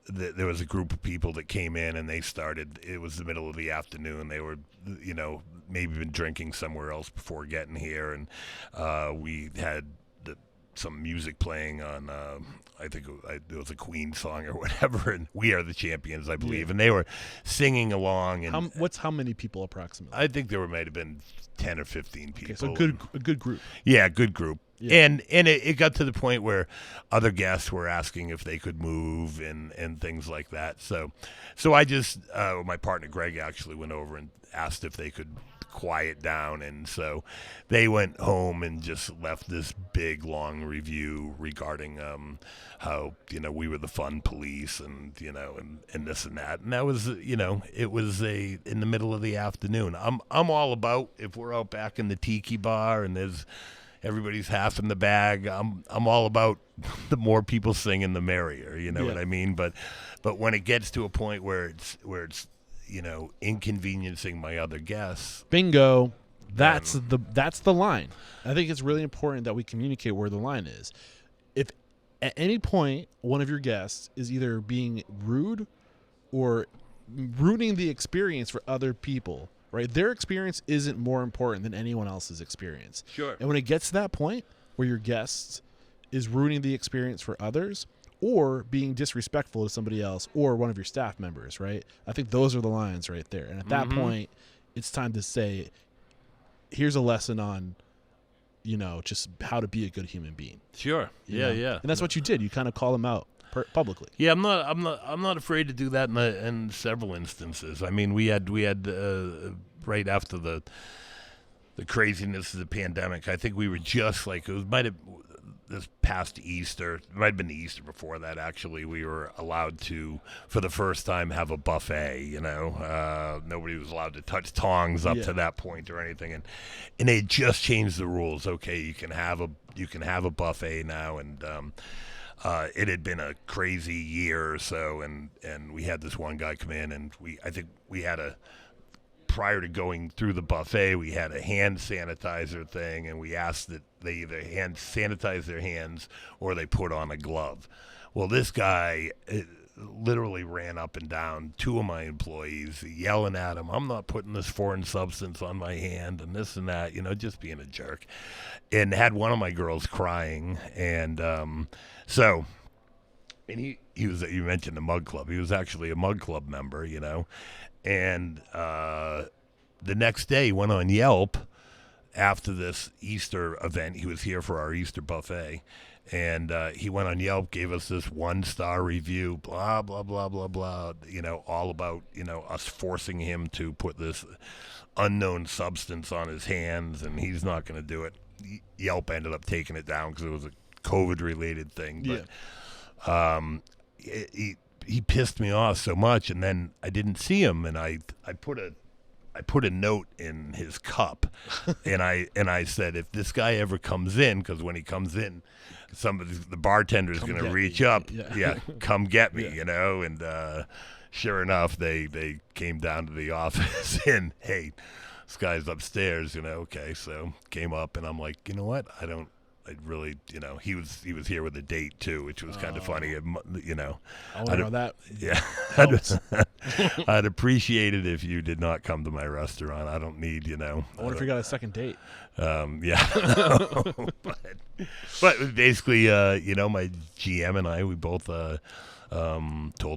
there was a group of people that came in, and they started. It was the middle of the afternoon. They were, maybe been drinking somewhere else before getting here, and we had some music playing on. I think it was a Queen song or whatever, and "We Are the Champions," I believe, and they were singing along. And how many people approximately? I think there might have been 10 or 15 people. Okay, so a good group. Yeah, good group. Yeah. And it got to the point where other guests were asking if they could move and things like that. So I just my partner Greg actually went over and asked if they could quiet down, and so they went home and just left this big long review regarding how we were the fun police and and this and that, and that was it was in the middle of the afternoon. I'm all about, if we're out back in the tiki bar and there's everybody's half in the bag, I'm all about the more people singing the merrier, what I mean, but when it gets to a point where it's inconveniencing my other guests. Bingo. That's the line. I think it's really important that we communicate where the line is. If at any point one of your guests is either being rude or ruining the experience for other people, right? Their experience isn't more important than anyone else's experience. Sure. And when it gets to that point where your guest is ruining the experience for others, or being disrespectful to somebody else or one of your staff members, right? I think those are the lines right there. And at that point, it's time to say, here's a lesson on, just how to be a good human being. Sure. Yeah. And that's what you did. You kind of call them out publicly. Yeah, I'm not afraid to do that in several instances. I mean, we had right after the craziness of the pandemic, I think we were just like, this past Easter, it might have been the Easter before that, actually, we were allowed to, for the first time, have a buffet, nobody was allowed to touch tongs up to that point or anything, and they just changed the rules. Okay, you can have a buffet now, and it had been a crazy year or so, and we had this one guy come in, and I think we had prior to going through the buffet, we had a hand sanitizer thing, and we asked that they either hand sanitize their hands or they put on a glove. Well, this guy literally ran up and down two of my employees, yelling at him, "I'm not putting this foreign substance on my hand," and this and that, just being a jerk. And had one of my girls crying, and so and he was, you mentioned the Mug Club. He was actually a Mug Club member, and the next day he went on Yelp after this Easter event. He was here for our Easter buffet, and he went on Yelp, gave us this 1-star review, blah blah blah blah blah, all about us forcing him to put this unknown substance on his hands, and he's not going to do it. Yelp ended up taking it down because it was a COVID related thing, but he pissed me off so much, and then I didn't see him, and I put a note in his cup, and I said, if this guy ever comes in, because when he comes in, the bartender is going to reach up, come get me, and sure enough, they came down to the office, and hey, this guy's upstairs, okay, so came up, and I'm like, you know what, I really, he was here with a date too, which was kind of funny, I want to know that. Yeah, I'd appreciate it if you did not come to my restaurant. I don't need, I wonder if you got a second date. Yeah, but basically, my GM and I, we both told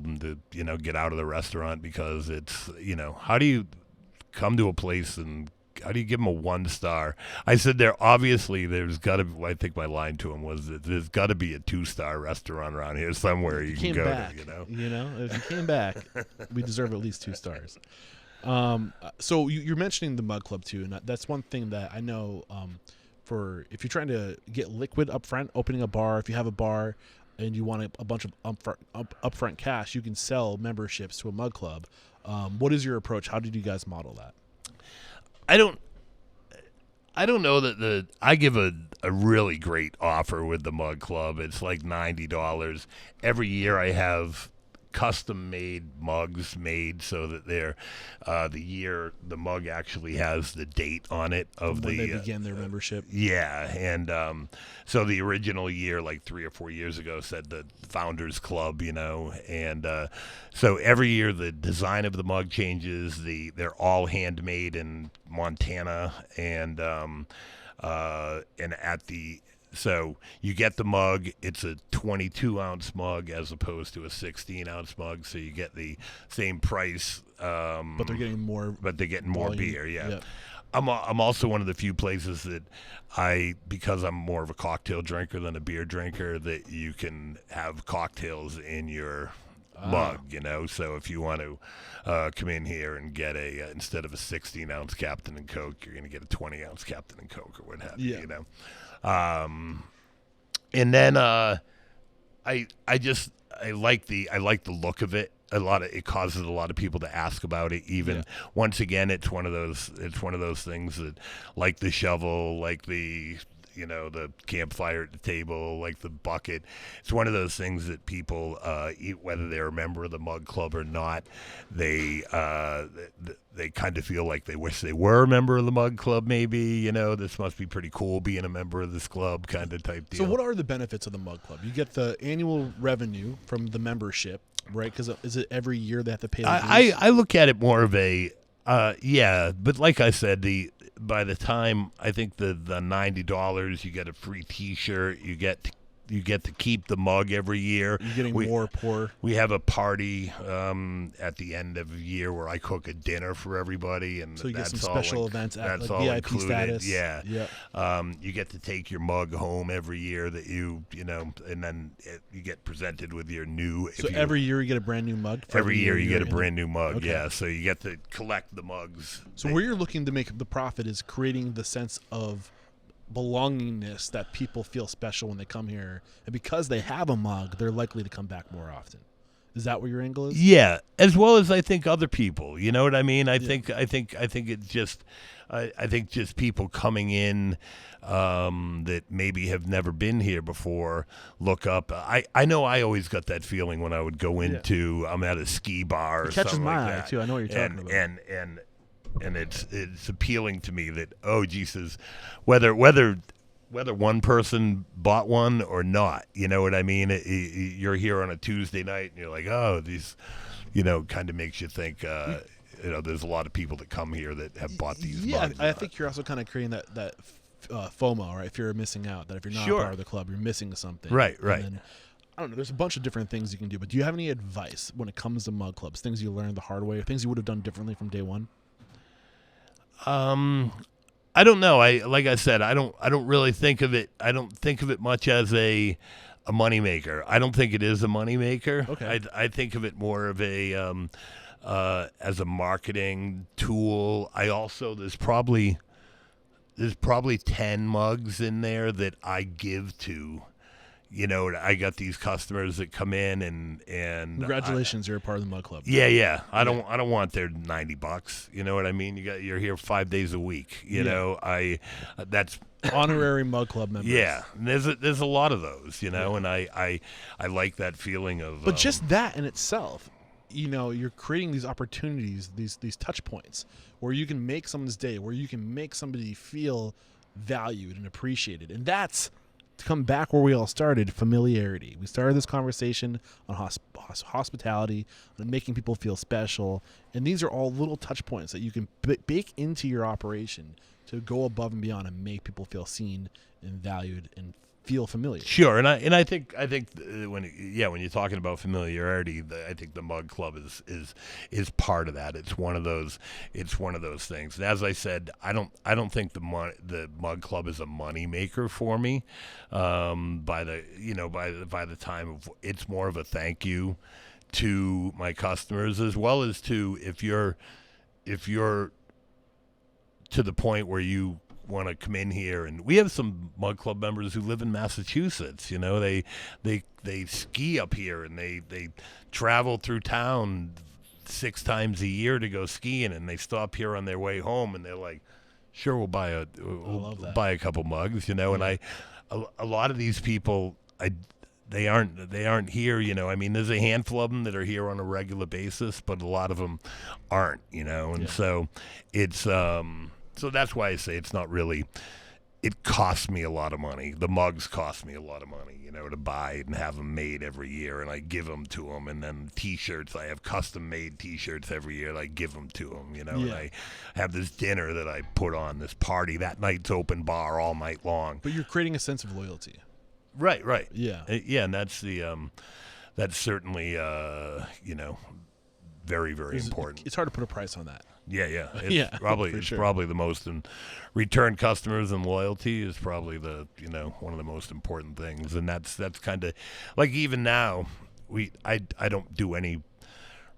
him to, get out of the restaurant, because it's, how do you come to a place and how do you give him a 1-star? I said there's got to be, I think my line to him was that there's got to be a 2-star restaurant around here somewhere you can go back, to, if you came back, we deserve at least 2 stars. So you're mentioning the Mug Club too, and that's one thing that I know, for if you're trying to get liquid up front, opening a bar, if you have a bar and you want a bunch of upfront cash, you can sell memberships to a Mug Club. What is your approach? How did you guys model that? I don't know that I give a really great offer with the Mug Club. It's like $90 every year. I have custom-made mugs made so that they're the year the mug actually has the date on it of when they began their membership. Yeah, and so the original year, like 3 or 4 years ago, said the Founders Club, and so every year the design of the mug changes. They're all handmade in Montana, and at the so you get the mug. It's a 22-ounce mug as opposed to a 16-ounce mug, so you get the same price. But they're getting more. But they're getting more beer. Yeah. Yep. I'm also one of the few places that because I'm more of a cocktail drinker than a beer drinker, that you can have cocktails in your mug, So if you want to come in here and get instead of a 16-ounce Captain and Coke, you're going to get a 20-ounce Captain and Coke or what have you, And then I like the look of it. It causes a lot of people to ask about it. Even once again, it's one of those things that, like the shovel, like the the campfire at the table, like the bucket. It's one of those things that people eat, whether they're a member of the Mug Club or not. They kind of feel like they wish they were a member of the Mug Club. Maybe this must be pretty cool being a member of this club, kind of type deal. So, what are the benefits of the Mug Club? You get the annual revenue from the membership, right? Because is it every year they have to pay? I look at it more of a but like I said, by the time I think the $90, you get a free T-shirt. You get to keep the mug every year. You're getting more pour. We have a party at the end of the year where I cook a dinner for everybody, and so you get that's some special events at that's like all VIP included. status. Yeah. You get to take your mug home every year that you then you get presented with your new. So every year you get a brand new mug. Every year you get a brand new mug. Okay. Yeah. So you get to collect the mugs. So where you're looking to make the profit is creating the sense of belongingness that people feel special when they come here, and because they have a mug, they're likely to come back more often. Is that where your angle is? Yeah, as well as I think other people. You know what I mean? I think it's just I think just people coming in that maybe have never been here before look up. I know I always got that feeling when I would go into I'm at a ski bar or something like that. It catches my eye too. I know what you're talking about. And it's appealing to me that Jesus, whether one person bought one or not, you know what I mean? You're here on a Tuesday night and you're like, these, kind of makes you think. There's a lot of people that come here that have bought these. Yeah, I think you're also kind of creating that FOMO, right? If you're missing out, that if you're not a part of the club, you're missing something. Right. And I don't know. There's a bunch of different things you can do, but do you have any advice when it comes to mug clubs? Things you learned the hard way, or things you would have done differently from day one? I don't know. Like I said, I don't really think of it. I don't think of it much as a moneymaker. I don't think it is a moneymaker. Okay. I think of it more of a as a marketing tool. I also there's probably 10 mugs in there that I give to. You know, I got these customers that come in and Congratulations, you're a part of the mug club. Yeah. I don't want their $90. You know what I mean? You're here 5 days a week. You know, that's honorary mug club members. Yeah, and there's a lot of those. You know, and I like that feeling of. But just that in itself, you know, you're creating these opportunities, these touch points where you can make someone's day, where you can make somebody feel valued and appreciated, and that's. To come back where we all started, familiarity. We started this conversation on hospitality, on making people feel special, and these are all little touch points that you can bake into your operation to go above and beyond and make people feel seen and valued and feel familiar. Sure, and I think when you're talking about familiarity, I think the mug club is part of that. It's one of those things. And as I said, I don't think the mug club is a money maker for me. By the time of it's more of a thank you to my customers, as well as to if you're to the point where you want to come in here, and we have some mug club members who live in Massachusetts. You know, they ski up here, and they travel through town 6 times a year to go skiing, and they stop here on their way home, and they're like, sure, we'll buy a couple mugs, you know. And a lot of these people, they aren't here, you know. I mean, there's a handful of them that are here on a regular basis, but a lot of them aren't, you know. And so it's so that's why I say it's not really. It costs me a lot of money. The mugs cost me a lot of money, you know, to buy and have them made every year, and I give them to them. And then T-shirts, I have custom-made T-shirts every year, and I give them to them, you know. And I have this dinner that I put on, this party. That night's open bar all night long. But you're creating a sense of loyalty. Right. Yeah. And that's certainly, you know, very, very important. It's hard to put a price on that. Yeah. It's probably the most return customers and loyalty is probably one of the most important things. And that's kind of like, even now I don't do any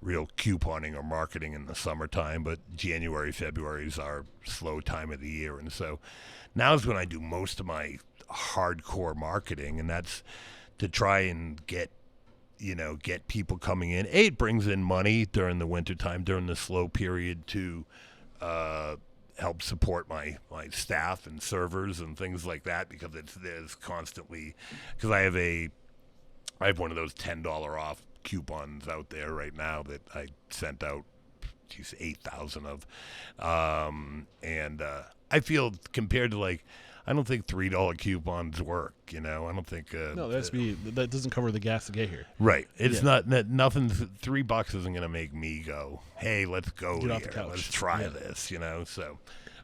real couponing or marketing in the summertime, but January, February is our slow time of the year. And so now's when I do most of my hardcore marketing, and that's to try and get people coming in. It brings in money during the wintertime, during the slow period, to help support my staff and servers and things like that, because there's constantly, because I have one of those $10 off coupons out there right now that I sent out 8,000 of, and I feel, compared to, like, I don't think $3 coupons work. You know, I don't think. No, that doesn't cover the gas to get here. Right. It's not nothing. $3 isn't going to make me go, hey, let's go Get here. off the couch. Let's try this. You know. So,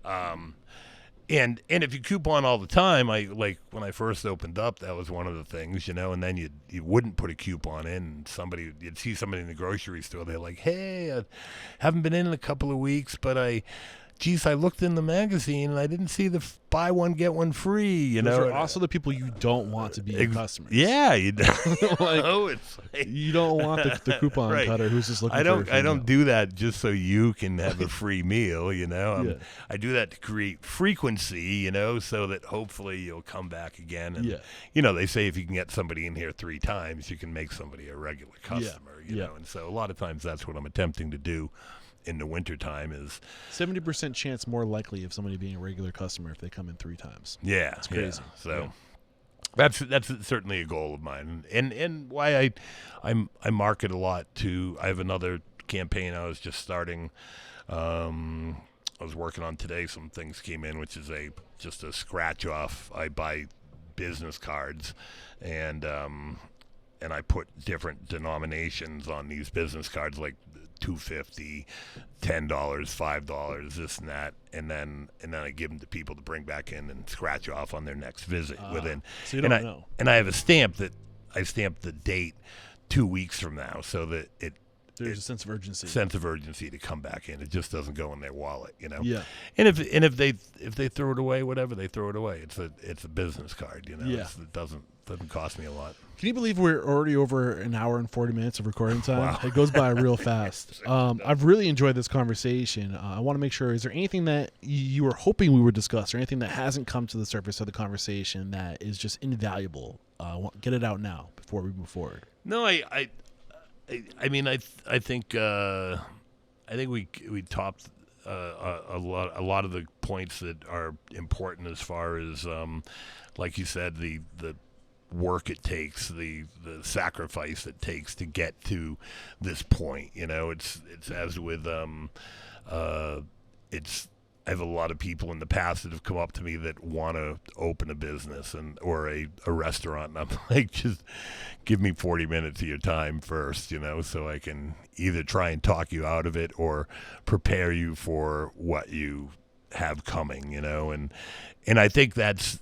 and if you coupon all the time, like when I first opened up, that was one of the things. You know, and then you wouldn't put a coupon in. You'd see somebody in the grocery store. They're like, hey, I haven't been in a couple of weeks, but I looked in the magazine and I didn't see the buy one get one free. You know, those are also the people you don't want to be your customers. Yeah, you don't. Like, you don't want the coupon cutter who's just looking. I don't do that just so you can have a free meal. You know, I do that to create frequency. You know, so that hopefully you'll come back again. And you know, they say if you can get somebody in here 3 times, you can make somebody a regular customer. You know, and so a lot of times that's what I'm attempting to do. In the wintertime is 70% chance more likely of somebody being a regular customer if they come in 3 times. Yeah, it's crazy. Yeah. So that's certainly a goal of mine, and why I market a lot too. I have another campaign I was just starting. I was working on today. Some things came in, which is just a scratch off. I buy business cards, and I put different denominations on these business cards, like $2.50, $10, $5, this and that, and then I give them to people to bring back in and scratch off on their next visit within. So you don't know. And I have a stamp that the date 2 weeks from now, so that There's a sense of urgency. To come back in. It just doesn't go in their wallet, you know. Yeah. And if they throw it away, whatever, they throw it away. It's a business card, you know. Yeah. It doesn't cost me a lot. Can you believe we're already over an hour and 40 minutes of recording time? Wow. It goes by real fast. I've really enjoyed this conversation. I want to make sure, is there anything that you were hoping we would discuss, or anything that hasn't come to the surface of the conversation that is just invaluable? Get it out now before we move forward. No, I mean, I think we topped a lot of the points that are important as far as, like you said, the work it takes, the sacrifice it takes to get to this point. You know, it's as with I have a lot of people in the past that have come up to me that want to open a business or a restaurant, and I'm like, just give me 40 minutes of your time first, you know, so I can either try and talk you out of it or prepare you for what you have coming, you know, and I think that's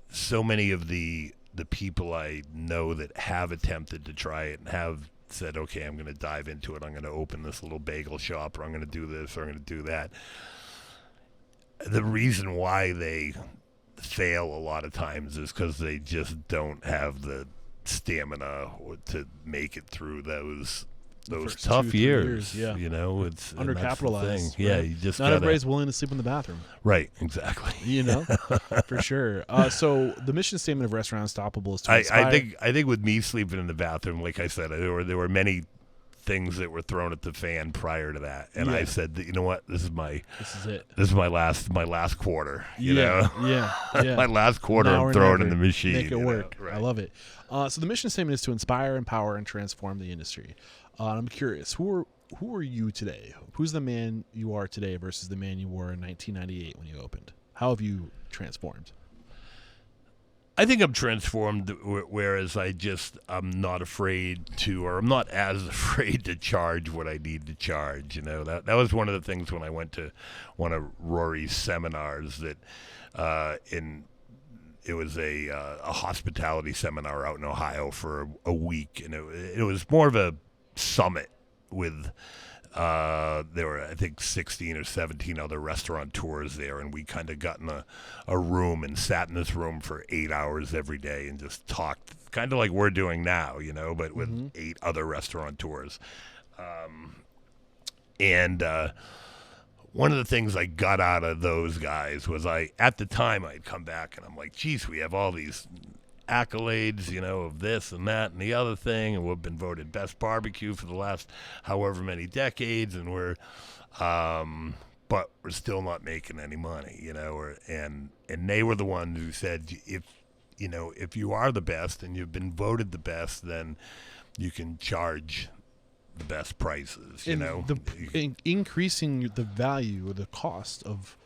so many of the people I know that have attempted to try it and have said, okay, I'm going to dive into it. I'm going to open this little bagel shop, or I'm going to do this, or I'm going to do that. The reason why they fail a lot of times is because they just don't have the stamina to make it through those tough years. Yeah. You know, it's undercapitalized. Right? Yeah, you just not everybody's willing to sleep in the bathroom. Right, exactly. You know, for sure. So the mission statement of Restaurant Unstoppable is to inspire. I think with me sleeping in the bathroom, like I said, there were many things that were thrown at the fan prior to that, and I said that, you know what, this is it. This is my last quarter. You know, my last quarter I'm throwing in the machine. Make it work. Right. I love it. So the mission statement is to inspire, empower, and transform the industry. I'm curious, who are you today? Who's the man you are today versus the man you were in 1998 when you opened? How have you transformed? I think I'm transformed, whereas I'm not afraid to, or I'm not as afraid to charge what I need to charge. You know, that was one of the things when I went to one of Rory's seminars that it was a hospitality seminar out in Ohio for a week, and it was more of a summit with there were, I think, 16 or 17 other restauranteurs there, and we kind of got in a room and sat in this room for 8 hours every day and just talked, kind of like we're doing now, you know, but with 8 other restaurateurs. And one of the things I got out of those guys was at the time I'd come back and I'm like, geez, we have all these accolades, you know, of this and that and the other thing, and we've been voted best barbecue for the last however many decades, and but we're still not making any money, you know, and they were the ones who said, if you are the best and you've been voted the best, then you can charge the best prices, you know. Increasing the value or the cost of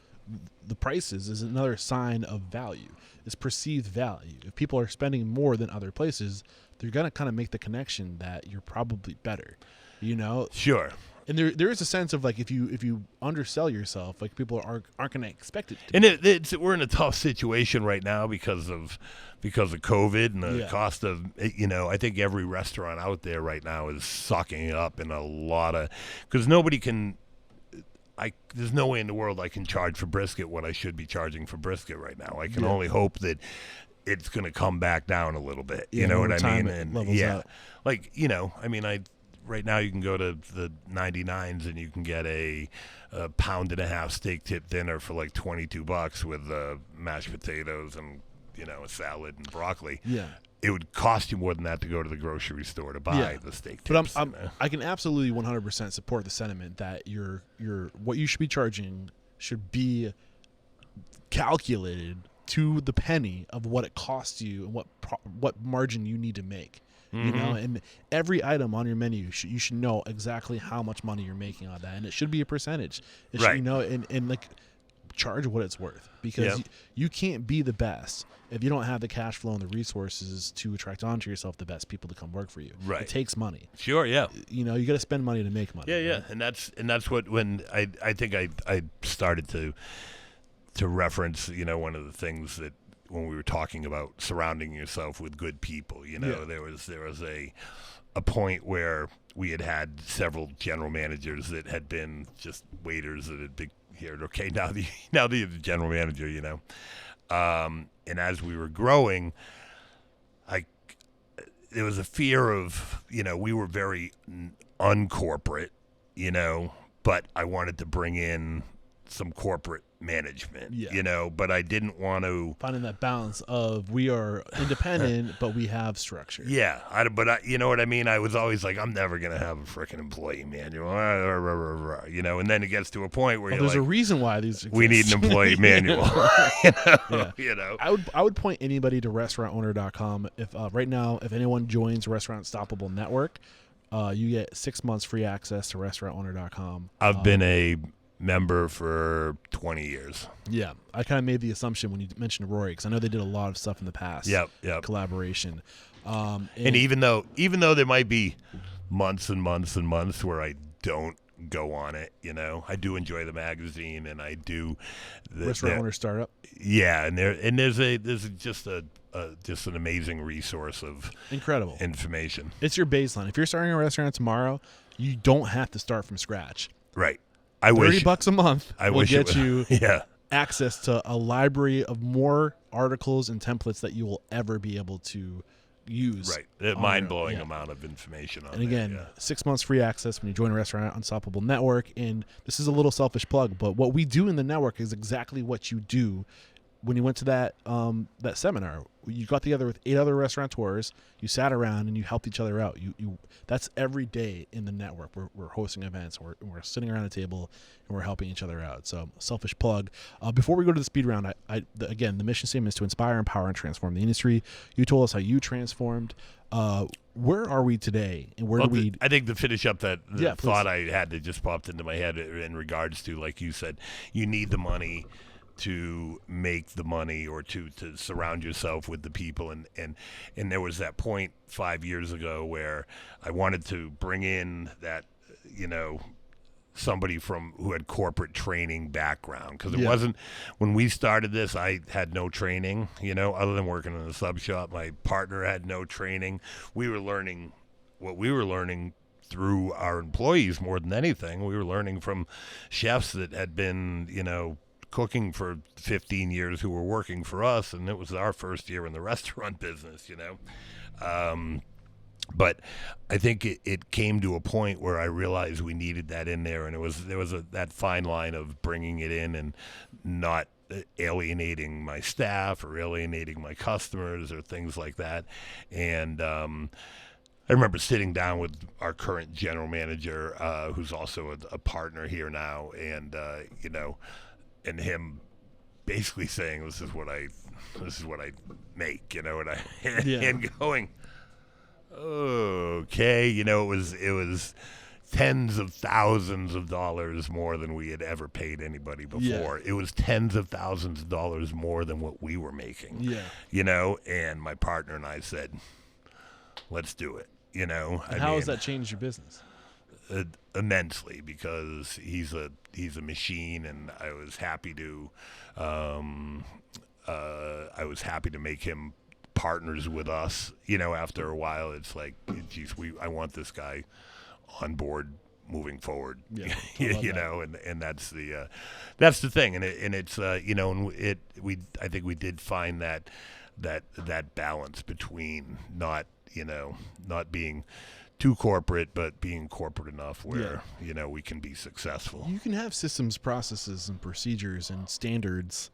the prices is another sign of value. It's perceived value. If people are spending more than other places, they're gonna kind of make the connection that you're probably better, you know. Sure. And there is a sense of like if you undersell yourself, like people aren't going to expect it. We're in a tough situation right now because of COVID and the cost of, you know. I think every restaurant out there right now is sucking it up in a lot of, because nobody can. There's no way in the world I can charge for brisket what I should be charging for brisket right now. I can only hope that it's going to come back down a little bit. You know what I mean? And out. Like, you know, I mean, right now you can go to the 99s and you can get a pound-and-a-half steak tip dinner for like $22 with mashed potatoes and, you know, a salad and broccoli. Yeah. It would cost you more than that to go to the grocery store to buy the steak tips. But I can absolutely 100% support the sentiment that your what you should be charging should be calculated to the penny of what it costs you and what margin you need to make. You know, and every item on your menu, you should know exactly how much money you're making on that, and it should be a percentage. It should, you know, and like charge what it's worth, because you can't be the best if you don't have the cash flow and the resources to attract onto yourself the best people to come work for you. Right. It takes money. Sure, yeah. You know, you got to spend money to make money. Yeah, right? and that's what, when I think I started to reference, you know, one of the things that when we were talking about surrounding yourself with good people. You know, there was a point where we had several general managers that had been just waiters that had been here. Okay, now the general manager. You know, and as we were growing, there was a fear of, you know, we were very uncorporate, you know, but I wanted to bring in some corporate management, you know, but I didn't want to. Finding that balance of we are independent, but we have structure. Yeah, but you know what I mean? I was always like, I'm never going to have a freaking employee manual, you know, and then it gets to a point where there's like, a reason why these exist. We need an employee manual. You know? I would point anybody to restaurantowner.com. If right now, if anyone joins Restaurant Stoppable Network, you get 6 months free access to restaurantowner.com. I've been a member for 20 years. Yeah, I kind of made the assumption when you mentioned Rory, because I know they did a lot of stuff in the past. Yep. Collaboration. And even though there might be months and months and months where I don't go on it, you know, I do enjoy the magazine, and I do Restaurant Owner Startup. Yeah, and there's just an amazing resource of incredible information. It's your baseline. If you're starting a restaurant tomorrow, you don't have to start from scratch. Right. $30 a month will get you yeah. access to a library of more articles and templates that you will ever be able to use. Right. A mind-blowing amount of information on it. And again, 6 months free access when you join a Restaurant Unstoppable Network. And this is a little selfish plug, but what we do in the network is exactly what you do when you went to that seminar. You got together with 8 other restaurateurs, you sat around and you helped each other out. You that's every day in the network. We're hosting events, we're sitting around a table, and we're helping each other out. So, selfish plug. Before we go to the speed round, again, the mission statement is to inspire, empower, and transform the industry. You told us how you transformed. Where are we today, and where do we? I think to finish up that thought please. I had that just popped into my head in regards to, like you said, you need the money to make the money, or to surround yourself with the people, and there was that point 5 years ago where I wanted to bring in that, you know, somebody who had corporate training background, because it wasn't, when we started this, I had no training, you know, other than working in a sub shop. My partner had no training. We were learning what we were learning through our employees more than anything. We were learning from chefs that had been, you know, cooking for 15 years who were working for us, and it was our first year in the restaurant business, you know. But I think it came to a point where I realized we needed that in there, and there was that fine line of bringing it in and not alienating my staff or alienating my customers or things like that. And I remember sitting down with our current general manager, who's also a partner here now, and you know, and him basically saying, this is what I make, you know, and going, okay, you know, it was tens of thousands of dollars more than we had ever paid anybody before. It was tens of thousands of dollars more than what we were making. You know, and my partner and I said, let's do it, you know. And how has that changed your business? Immensely, because he's a machine, and I was happy to make him partners with us. You know, after a while, it's like, geez, I want this guy on board moving forward. You know, and that's the thing, and it's you know, and I think we did find that balance between not being too corporate, but being corporate enough where, you know, we can be successful. You can have systems, processes, and procedures and standards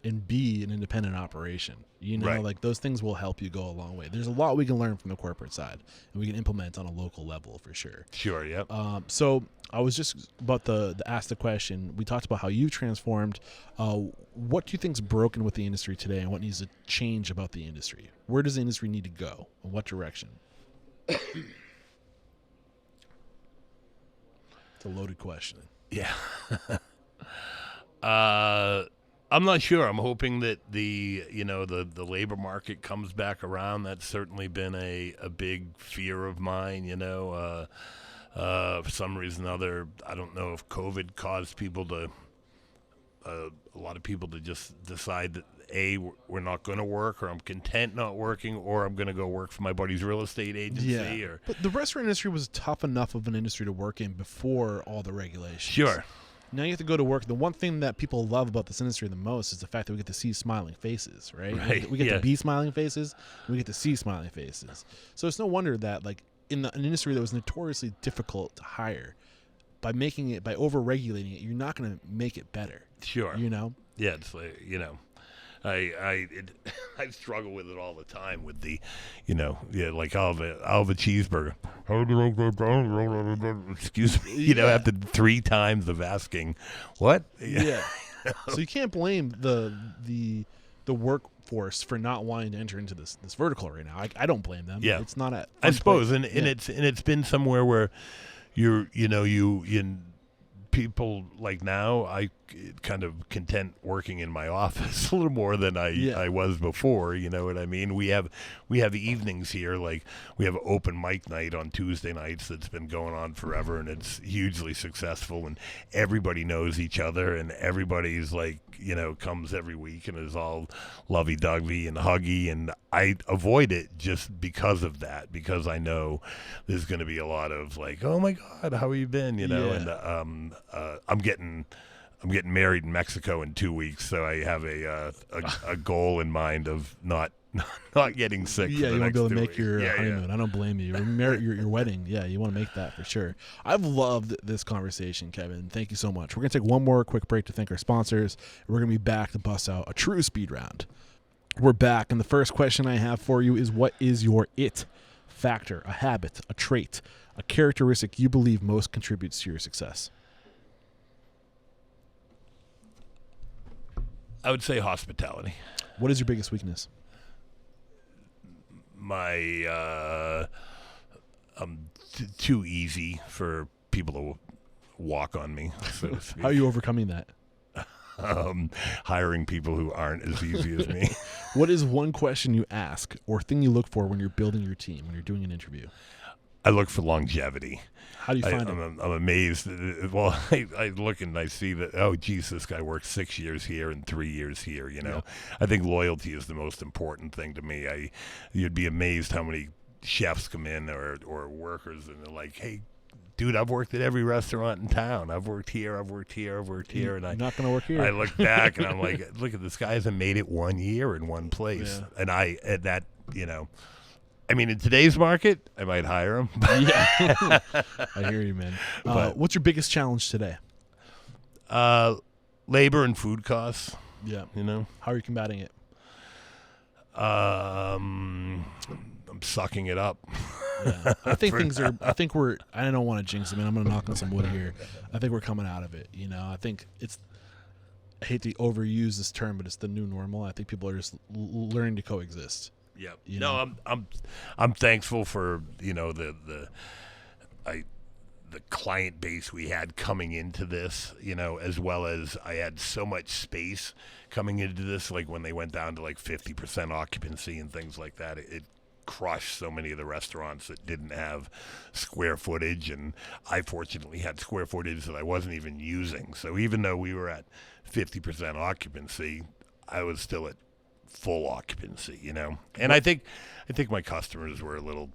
and be an independent operation. You know, like those things will help you go a long way. There's a lot we can learn from the corporate side, and we can implement on a local level for sure. Sure, yep. So I was just about to ask the question. We talked about how you transformed. What do you think's broken with the industry today, and what needs to change about the industry? Where does the industry need to go? In what direction? It's a loaded question. Yeah. I'm not sure. I'm hoping that the labor market comes back around. That's certainly been a big fear of mine, you know. For some reason or other, I don't know if COVID caused a lot of people to just decide that, we're not going to work, or I'm content not working, or I'm going to go work for my buddy's real estate agency. Or But the restaurant industry was tough enough of an industry to work in before all the regulations. Sure. Now you have to go to work. The one thing that people love about this industry the most is the fact that we get to see smiling faces, right? Right, We get yeah. to be smiling faces. We get to see smiling faces. So it's no wonder that, like, in an industry that was notoriously difficult to hire, by over-regulating it, you're not going to make it better. Sure. You know? Yeah, it's like, I struggle with it all the time with the, like I'll have a cheeseburger. How do you like that? Excuse me. After 3 times of asking, what? Yeah. So you can't blame the workforce for not wanting to enter into this vertical right now. I don't blame them. Yeah. It's not a I suppose, place. and it's been somewhere where you people like now, I kind of content working in my office a little more than I was before. You know what I mean? We have evenings here, like we have open mic night on Tuesday nights that's been going on forever, and it's hugely successful, and everybody knows each other, and everybody's like, comes every week and is all lovey-dovey and huggy, and I avoid it just because of that, because I know there's going to be a lot of like, oh my God, how have you been? And I'm getting married in Mexico in 2 weeks, so I have a goal in mind of not getting sick. Yeah, for the you want to next be able to 2 make weeks. your Yeah. honeymoon. I don't blame you. Your wedding. Yeah, you want to make that for sure. I've loved this conversation, Kevin. Thank you so much. We're going to take one more quick break to thank our sponsors. We're going to be back to bust out a true speed round. We're back, and the first question I have for you is, what is your it factor, a habit, a trait, a characteristic you believe most contributes to your success? I would say hospitality. What is your biggest weakness? I'm too easy for people to walk on me, so to speak. How are you overcoming that? Hiring people who aren't as easy as me. What is one question you ask or thing you look for when you're building your team, when you're doing an interview? I look for longevity. How do you find it? I'm amazed. Well, I look and I see that, oh, geez, this guy worked 6 years here and 3 years here, Yeah. I think loyalty is the most important thing to me. You'd be amazed how many chefs come in or workers, and they're like, hey, dude, I've worked at every restaurant in town. I've worked here, and You're not going to work here. I look back and I'm like, look at this guy hasn't made it 1 year in one place. Yeah. In today's market, I might hire him. Yeah. I hear you, man. But- What's your biggest challenge today? Labor and food costs, Yeah. How are you combating it? I'm sucking it up. Yeah. I think I don't want to jinx it, man. I'm going to knock on some wood here. I think we're coming out of it. I think I hate to overuse this term, but it's the new normal. I think people are just learning to coexist. Yeah. I'm thankful for, the client base we had coming into this, as well as I had so much space coming into this, like when they went down to like 50% occupancy and things like that, it crushed so many of the restaurants that didn't have square footage, and I fortunately had square footage that I wasn't even using. So even though we were at 50% occupancy, I was still at full occupancy, And I think my customers were a little,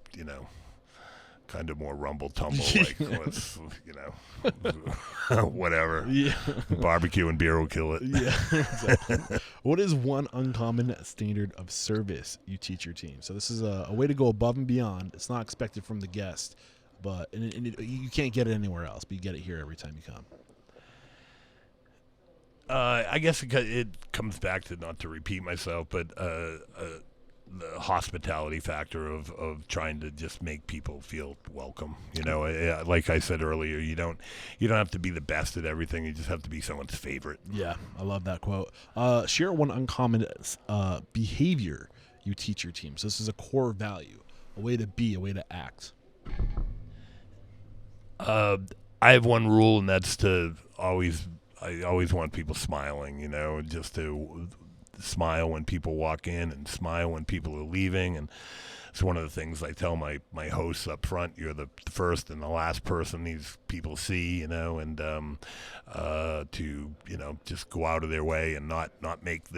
kind of more rumble tumble, like let's, whatever. Yeah. Barbecue and beer will kill it. Yeah. Exactly. What is one uncommon standard of service you teach your team? So this is a way to go above and beyond. It's not expected from the guest, but you can't get it anywhere else, but you get it here every time you come. I guess it comes back to, not to repeat myself, but the hospitality factor of trying to just make people feel welcome. Like I said earlier, you don't have to be the best at everything. You just have to be someone's favorite. Yeah, I love that quote. Share one uncommon behavior you teach your team. So this is a core value, a way to be, a way to act. I have one rule, and that's I always want people smiling, just to smile when people walk in and smile when people are leaving. And it's one of the things I tell my hosts up front. You're the first and the last person these people see, and to just go out of their way and not make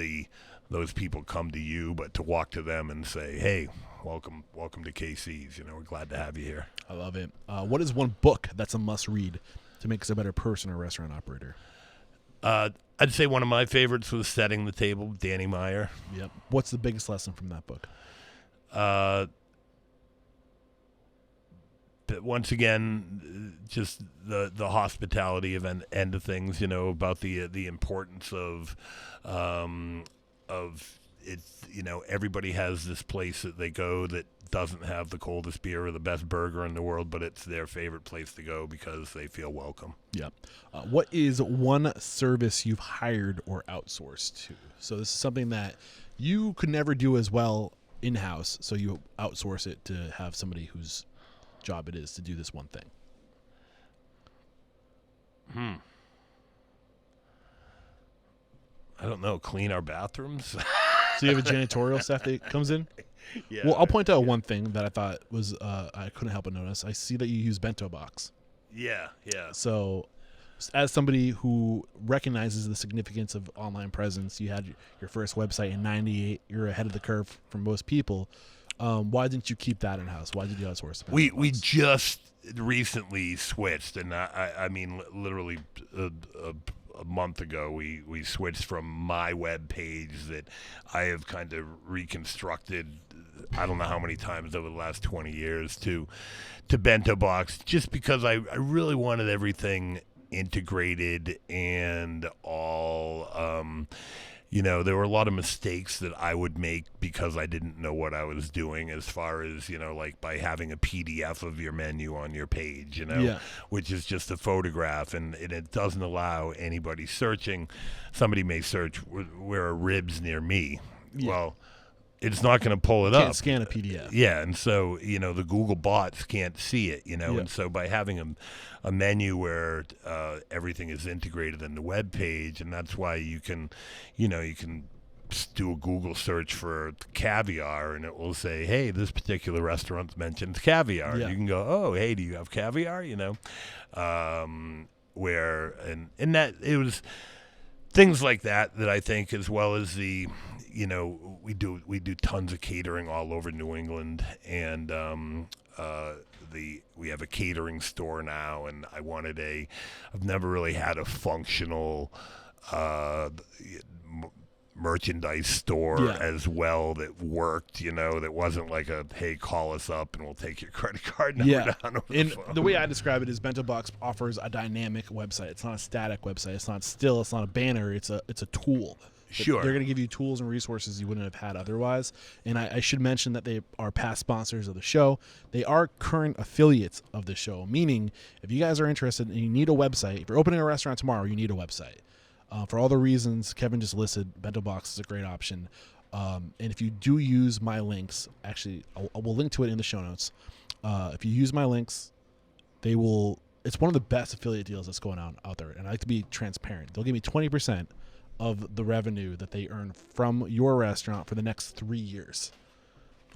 those people come to you, but to walk to them and say, hey, welcome to KC's. We're glad to have you here. I love it. What is one book that's a must read to make us a better person or restaurant operator? I'd say one of my favorites was Setting the Table, Danny Meyer. Yep. What's the biggest lesson from that book? But once again, just the hospitality end of things, about the importance of it's, everybody has this place that they go that doesn't have the coldest beer or the best burger in the world, but it's their favorite place to go because they feel welcome. Yeah. What is one service you've hired or outsourced to? So this is something that you could never do as well in-house, so you outsource it to have somebody whose job it is to do this one thing. I don't know. Clean our bathrooms? So you have a janitorial staff that comes in? Yeah. Well, I'll point out one thing that I thought was I couldn't help but notice. I see that you use Bento Box. Yeah. So as somebody who recognizes the significance of online presence, you had your first website in 98. You're ahead of the curve from most people. Why didn't you keep that in-house? Why did you outsource the Bento Box? We just recently switched, and I mean literally a month ago we switched from my web page that I have kind of reconstructed I don't know how many times over the last 20 years to Bento Box, just because I really wanted everything integrated and all there were a lot of mistakes that I would make because I didn't know what I was doing, as far as, like by having a PDF of your menu on your page, which is just a photograph, and it doesn't allow anybody searching. Somebody may search, where are ribs near me? Yeah. Well, it's not going to pull it up. Can't scan a PDF. Yeah, and so, the Google bots can't see it, Yeah. And so by having a menu where everything is integrated in the web page, and that's why you can do a Google search for caviar, and it will say, hey, this particular restaurant mentions caviar. Yeah. You can go, oh, hey, do you have caviar? Where, and that, it was things like that I think, as well as the, we do tons of catering all over New England, and we have a catering store now, and I've never really had a functional merchandise store as well that worked, that wasn't like a, hey, call us up and we'll take your credit card number down over the phone. The way I describe it is Bento Box offers a dynamic website. It's not a static website. It's not still. It's not a banner. It's a tool. Sure. They're going to give you tools and resources you wouldn't have had otherwise. And I should mention that they are past sponsors of the show. They are current affiliates of the show, meaning if you guys are interested and you need a website, if you're opening a restaurant tomorrow, you need a website. For all the reasons Kevin just listed, Bento Box is a great option. And if you do use my links, actually, I will link to it in the show notes. If you use my links, it's one of the best affiliate deals that's going on out there. And I like to be transparent. They'll give me 20% of the revenue that they earn from your restaurant for the next 3 years.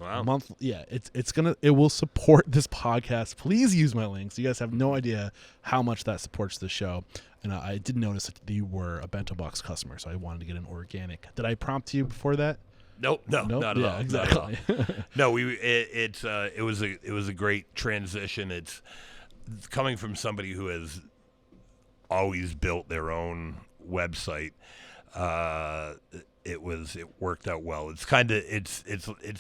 Wow. It will support this podcast. Please use my links. You guys have no idea how much that supports the show. And I did notice that you were a Bento Box customer, so I wanted to get an organic. Did I prompt you before that? Nope, not at all. Exactly. Not at all. No, it was a great transition. It's coming from somebody who has always built their own website. It worked out well. It's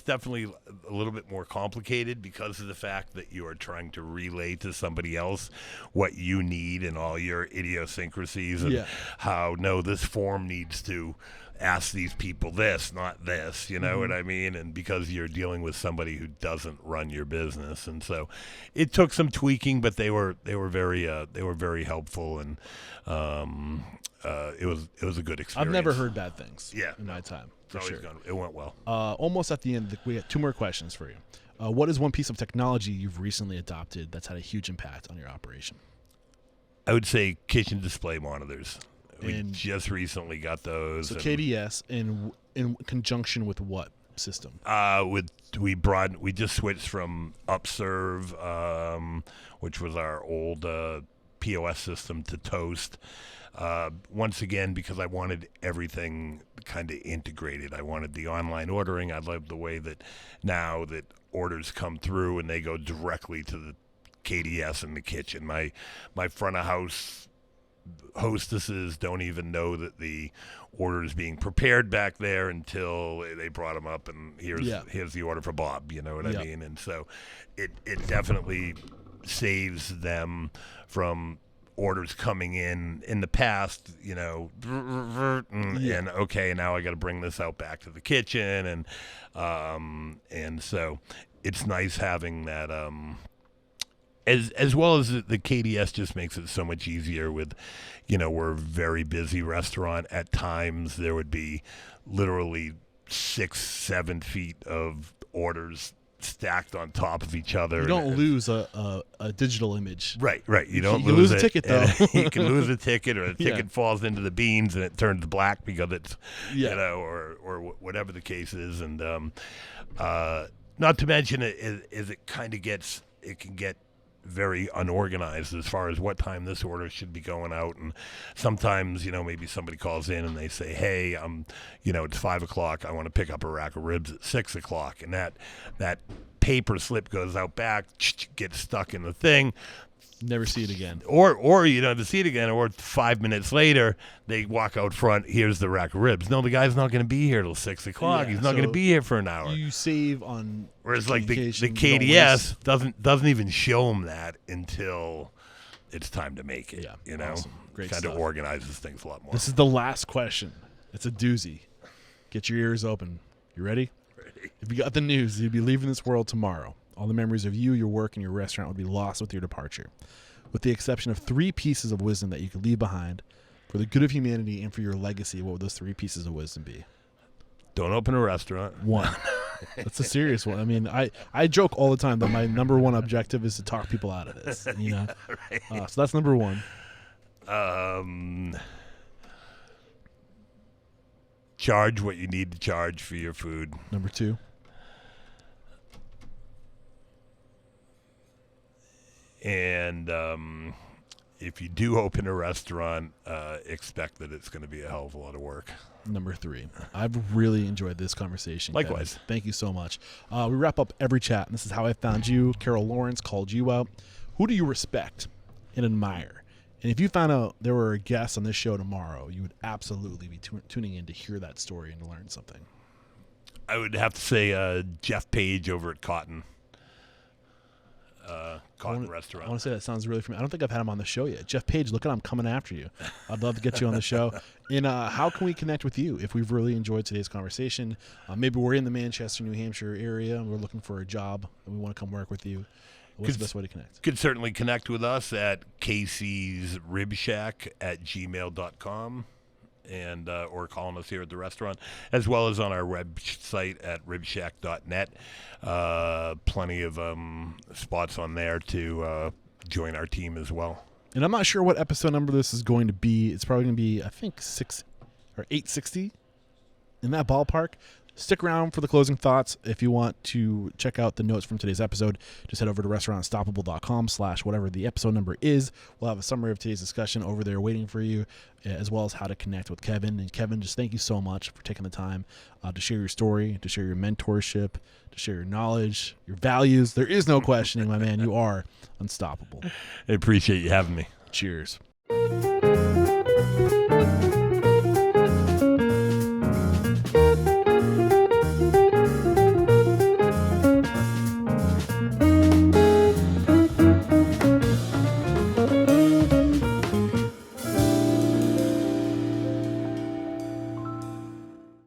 definitely a little bit more complicated because of the fact that you are trying to relay to somebody else what you need and all your idiosyncrasies, and how, no, this form needs to ask these people this, not this, you know what I mean? And because you're dealing with somebody who doesn't run your business, and so it took some tweaking, but they were very helpful, and it was a good experience. I've never heard bad things in my time. For sure. It went well. Almost at the end, we got 2 more questions for you. What is one piece of technology you've recently adopted that's had a huge impact on your operation? I would say kitchen display monitors. We just recently got those. So KDS in conjunction with what system? With we just switched from Upserve, which was our old POS system, to Toast. Once again, because I wanted everything kind of integrated. I wanted the online ordering. I love the way that now that orders come through and they go directly to the KDS in the kitchen. My front of house hostesses don't even know that the order is being prepared back there until they brought them up, and here's the order for Bob. You know what I mean? And so it definitely saves them from orders coming in the past, and okay, now I got to bring this out back to the kitchen, and so it's nice having that. As well as the KDS just makes it so much easier with, we're a very busy restaurant. At times there would be literally 6-7 feet of orders stacked on top of each other. You don't lose a digital image. Right. You don't you lose a ticket, though. You can lose a ticket, or a ticket falls into the beans and it turns black because it's, or whatever the case is. And not to mention it kind of can get very unorganized as far as what time this order should be going out. And sometimes, maybe somebody calls in and they say, hey, it's 5:00. I want to pick up a rack of ribs at 6:00. And that paper slip goes out back, gets stuck in the thing. Never see it again. Or you don't have to see it again, or 5 minutes later, they walk out front, here's the rack of ribs. No, the guy's not going to be here till 6:00. Yeah, He's not going to be here for an hour. You save on. Whereas like the KDS doesn't even show them that until it's time to make it. Yeah, awesome. Great kind stuff. of organizes things a lot more. This is the last question. It's a doozy. Get your ears open. You ready? Ready. If you got the news, you'd be leaving this world tomorrow. All the memories of you, your work, and your restaurant would be lost with your departure. With the exception of 3 pieces of wisdom that you could leave behind for the good of humanity and for your legacy, what would those 3 pieces of wisdom be? Don't open a restaurant. 1. That's a serious one. I mean, I joke all the time that my number 1 objective is to talk people out of this. Right. So that's number 1. Charge what you need to charge for your food. Number 2. And if you do open a restaurant, expect that it's going to be a hell of a lot of work. Number 3. I've really enjoyed this conversation. Likewise. Kevin. Thank you so much. We wrap up every chat, and this is how I found you. Carol Lawrence called you out. Who do you respect and admire? And if you found out there were a guest on this show tomorrow, you would absolutely be tuning in to hear that story and to learn something. I would have to say Jeff Page over at Cotton Restaurant. I want to say that sounds really familiar. I don't think I've had him on the show yet. Jeff Page, look at, I'm coming after you. I'd love to get you on the show. And how can we connect with you if we've really enjoyed today's conversation? Maybe we're in the Manchester, New Hampshire area and we're looking for a job and we want to come work with you. What's the best way to connect? Could certainly connect with us at KCs Rib Shack at gmail.com. And or calling us here at the restaurant, as well as on our website at ribshack.net. Plenty of spots on there to join our team as well. And I'm not sure what episode number this is going to be. It's probably going to be, I think, 6 or 860 in that ballpark. Stick around for the closing thoughts. If you want to check out the notes from today's episode, just head over to restaurantunstoppable.com/whatever the episode number is. We'll have a summary of today's discussion over there waiting for you, as well as how to connect with Kevin. And Kevin, just thank you so much for taking the time to share your story, to share your mentorship, to share your knowledge, your values. There is no questioning, my man. You are unstoppable. I appreciate you having me. Cheers.